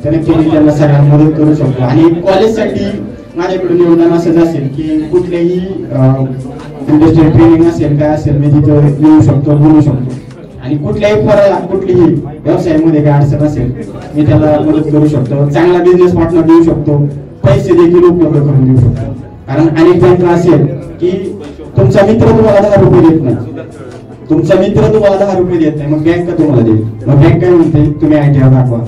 Speaker 4: तर नक्की त्यांना सगळ्यांना मदत करू शकतो. आणि कॉलेजसाठी माझ्याकडून योगदान असंच असेल की कुठल्याही इंडस्ट्रियल ट्रेनिंग असेल, काय असेल, मी तिथं येऊ शकतो, बोलू शकतो. आणि कुठल्याही फराला कुठलीही व्यवसायामध्ये काय अडचण असेल मी त्याला मदत करू शकतो. चांगला बिझनेस पार्टनर देऊ शकतो, पैसे देखील उपलब्ध करून देऊ शकतो. कारण अनेक बँक असेल की तुमचा मित्र तुम्हाला 10 रुपये देत नाही, तुमचा मित्र तुम्हाला 10 रुपये देत नाही, मग बँक तुम्हाला देईल. मग बँक काय म्हणते, तुम्ही ITR दाखवा.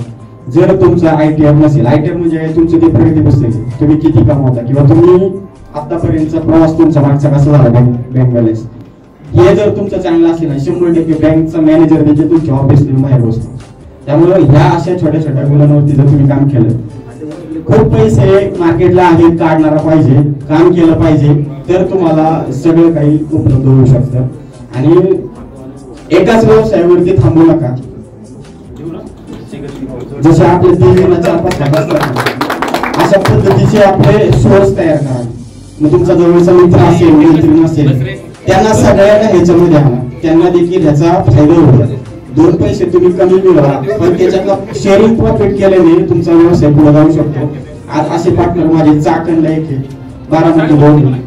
Speaker 4: जर तुमचा ITR नसेल, ITR म्हणजे तुमचं ते प्रगती पुस्तक, तुम्ही किती कमावता किंवा तुम्ही आतापर्यंतचा प्रवास तुमचा मागचा कसा झाला बँक बॅलन्स, हे जर तुमचं चांगलं असेल ना 100% बँकचा मॅनेजर देखील तुमच्या ऑफिसला बाहेर बसतो. त्यामुळे ह्या अशा छोट्या छोट्या गुणांवरती जर तुम्ही काम केलं, खूप पैसे मार्केटला आहेत, काढणारा पाहिजे, काम केलं पाहिजे, तर तुम्हाला सगळं काही उपलब्ध होऊ शकतं. आणि एकाच व्यवसायावरती थांबू नका. जसे आपले देवीला 4-5 असतात अशा पद्धतीचे आपले सोर्स तयार करा. मग तुमचा जवळचा मित्र असेल, मैत्रीण असेल, त्यांना सगळ्यांना ह्याच्यामध्ये आणा, त्यांना देखील ह्याचा फायदा होईल. 2 पैसे तुम्ही कमी मिळवा, पण त्याच्यातला शेअरिंग प्रॉफिट केल्याने तुमचा व्यवसाय पुढे जाऊ शकतो. आज असे पार्टनर माझे चाकणला एक आहे, बारामती बोलले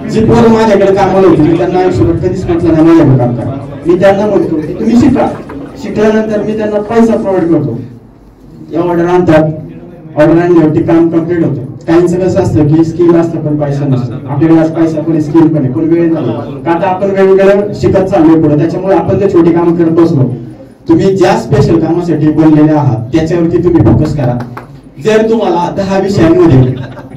Speaker 4: जी पोरं माझ्याकडे कामाला होती, मी त्यांना आयुष्यभर कधीच म्हटलं नाही माझ्याकडे काम करा. मी त्यांना म्हणतो की तुम्ही शिका, शिकल्यानंतर मी त्यांना पैसा प्रोव्हाइड करतो. या ऑर्डर आणतात, ऑर्डर आणल्यावरती काम कम्प्लीट होतं. काहींचं कसं असतं की स्किल असतं पण पैसा नसतो. आपल्याकडे आज पैसा पण स्किल पण आहे, पण वेळ झाला का आता आपण वेगवेगळं शिकत चाललोय पुढे. त्याच्यामुळे आपण जर छोटी कामं करत बसलो, तुम्ही ज्या स्पेशल कामासाठी बनलेले आहात त्याच्यावरती तुम्ही फोकस करा. जर तुम्हाला 10 विषयांमध्ये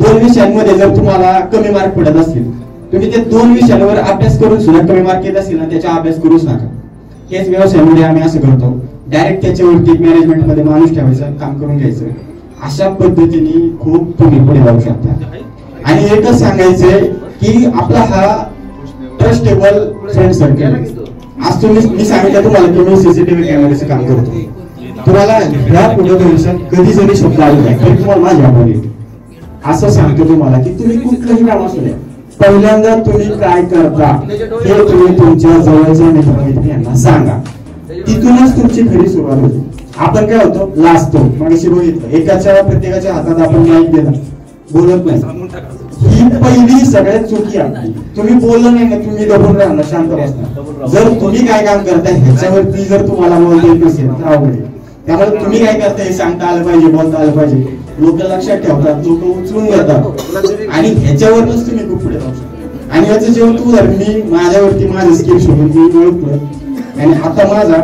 Speaker 4: 2 विषयांमध्ये जर तुम्हाला कमी मार्क पडत असतील, तुम्ही ते 2 विषयांवर अभ्यास करून सुद्धा कमी मार्क येत असेल ना, त्याचा अभ्यास करूच नका. हेच व्यवसायामध्ये आम्ही असं करतो, डायरेक्ट त्याच्यावरती मॅनेजमेंट मध्ये माणूस ठेवायचं, काम करून घ्यायचं. अशा पद्धतीने खूप तुम्ही पुढे जाऊ शकता. आणि एकच सांगायचंय की आपला हा ट्रस्टेबल फ्रेंड सर्कल. आज मी सांगितलं तुम्हाला की मी CCTV कॅमेऱ्याचं काम करतो. तुम्हाला ह्या पुढे भविष्यात कधी जरी शब्द आले नाही तरी तुम्हाला माझ्या आवडेल असं सांगतो तुम्हाला की तुम्ही कुठलंही काम असू द्या, पहिल्यांदा तुम्ही काय करता हे तुम्ही तुमच्या जवळच्या मित्रांना सांगा. तिथूनच तुमची खरी सुरुवात होते. आपण काय होतो, लाजतो. मगाशी बघितलं प्रत्येकाच्या हातात आपण माईक दिला, बोलत नाही. ही पहिली सगळ्यात चुकी आहे. तुम्ही बोललं नाही ना, तुम्ही दबून राहणार, शांत बसणार. जर तुम्ही काय काम करताय ह्याच्यावरती जर तुम्हाला बोलता येत नसेल तर अवघड आहे. त्यामुळे तुम्ही काय करताय हे सांगता आलं पाहिजे, बोलता आलं पाहिजे. लोक लक्षात ठेवतात, लोक उचलून घेतात आणि ह्याच्यावरच तुम्ही खूप पुढे जाऊ शकता. आणि याचं जेव्हा तू जर मी माझ्यावरती माझं स्किल शोधून मी ओळखलं आणि आता माझा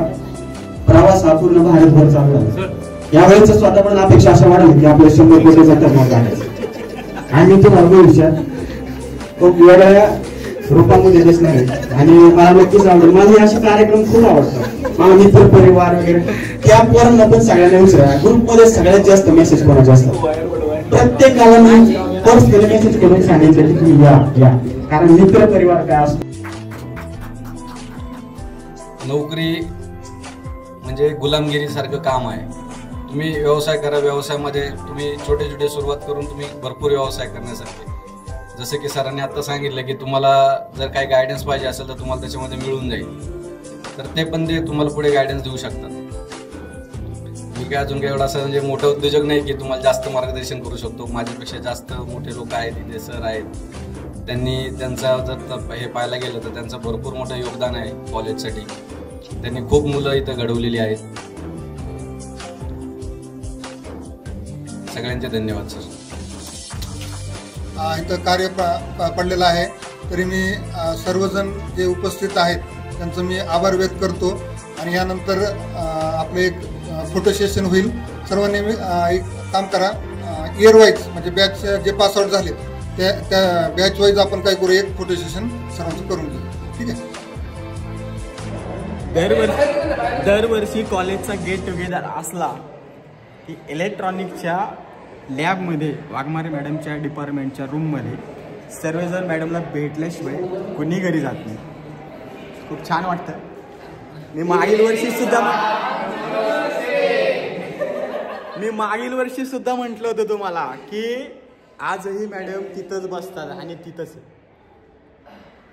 Speaker 4: प्रवास हा पूर्ण भारतभर चालू आहे. यावेळेस स्वतः पण अपेक्षा अशा वाढली की आपल्या 100 कोटीचा टर्नओव्हर आहे. आणि तुम्हाला भविष्यात खूप वेगळ्या रूपामध्ये दिसणार आहे आणि मला नक्कीच आवडेल. माझे असे कार्यक्रम खूप आवडतात. मला मित्र परिवार वगैरे त्या पोरांना पण सगळ्यांना विचारा, ग्रुपमध्ये सगळ्यात जास्त मेसेज कोणाचे असतात. प्रत्येकाला मी पर्सनली मेसेज करून सांगितलं की तुम्ही या, कारण मित्र परिवार काय असतो.
Speaker 7: नोकरी म्हणजे गुलामगिरी सारखं काम आहे. तुम्ही व्यवसाय करा, व्यवसायामध्ये तुम्ही छोटे छोटे सुरुवात करून तुम्ही भरपूर व्यवसाय करण्यासारखे. जसं की सरांनी आता सांगितलं की तुम्हाला जर काही गायडन्स पाहिजे असेल तर तुम्हाला त्याच्यामध्ये मिळून जाईल, तर ते पण ते तुम्हाला पुढे गायडन्स देऊ शकतात. मी काय अजून काही एवढा असं म्हणजे मोठा उद्योजक नाही की तुम्हाला जास्त मार्गदर्शन करू शकतो. माझ्यापेक्षा जास्त मोठे लोक आहेत, इथे सर आहेत, त्यांनी त्यांचा जर हे पाहायला गेलं तर त्यांचं भरपूर मोठं योगदान आहे कॉलेजसाठी. त्यांनी खूप मुलं इथं घडवलेली आहेत. सगळ्यांचे धन्यवाद सर.
Speaker 13: इथं कार्य पडलेलं आहे, तरी मी सर्वजण जे उपस्थित आहेत त्यांचं मी आभार व्यक्त करतो. आणि यानंतर आपलं एक फोटो सेशन होईल. सर्वांनी एक काम करा, इयर वाईज म्हणजे बॅच जे पासआउट झाले त्या बॅच वाईज आपण काय करू, एक फोटो सेशन सर्वांचं करून घेऊ. ठीक आहे.
Speaker 10: दरवर्षी कॉलेजचा गेट टुगेदर असला की इलेक्ट्रॉनिकच्या लॅबमध्ये वाघमारे मॅडमच्या डिपार्टमेंटच्या रूममध्ये सर्वजण मॅडमला भेटल्याशिवाय कुणी घरी जात नाही. खूप छान वाटतं. मी मागील वर्षी सुद्धा म्हटलं होतं तुम्हाला की आजही मॅडम तिथंच बसतात आणि तिथंच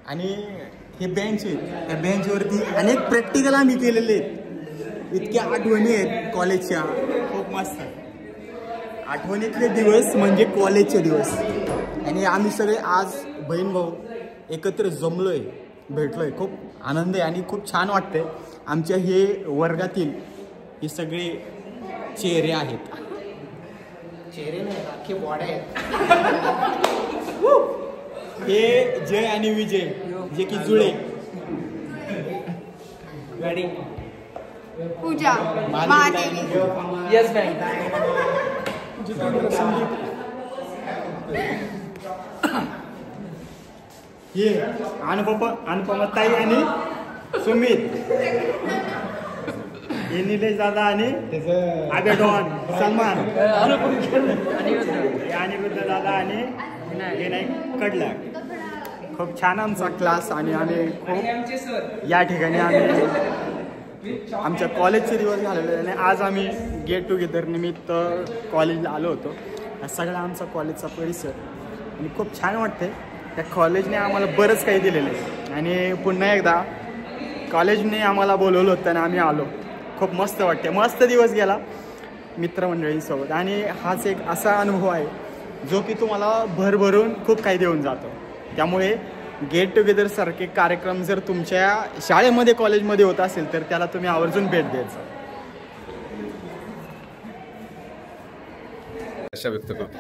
Speaker 10: आणि हे बेंच आहेत, त्या बेंचवरती अनेक प्रॅक्टिकल आम्ही केलेले आहेत. इतक्या आठवणी आहेत कॉलेजच्या, खूप मस्त. आठवणीतले दिवस म्हणजे कॉलेजचे दिवस. आणि आम्ही सगळे आज बहीण भाऊ एकत्र जमलोय, भेटलोय. खूप आनंद आहे आणि खूप छान वाटतंय. आमच्या हे वर्गातील हे सगळे चेहरे आहेत, चेहरे नाही अख्खे बॉडी आहेत. हे जय आणि विजय जे की जुळे,
Speaker 3: पूजा,
Speaker 10: येस मॅम, हे अनुपमा ताई आणि सुमित, हे निलेश दादा आणि आबेडॉन सलमान, अनिरुद्ध दादा आणि विनायक कडला. खूप छान आमचा क्लास. आणि आम्ही खूप या ठिकाणी आमच्या कॉलेजचे दिवस झालेले आणि आज आम्ही गेट टुगेदर निमित्त कॉलेजला आलो होतो. हा सगळा आमचा कॉलेजचा परिसर आणि खूप छान वाटते. त्या कॉलेजने आम्हाला बरंच काही दिलेलं आहे आणि पुन्हा एकदा कॉलेजने आम्हाला बोलवलं होतं आणि आम्ही आलो. खूप मस्त वाटते. मस्त दिवस गेला मित्रमंडळींसोबत. आणि हाच एक असा अनुभव आहे जो की तुम्हाला भरभरून खूप काही देऊन जातो. त्यामुळे गेट टुगेदर सारखे कार्यक्रम जर तुमच्या शाळेमध्ये कॉलेजमध्ये होत असेल तर त्याला तुम्ही आवर्जून भेट द्यायचं.
Speaker 7: आशा व्यक्त करतो.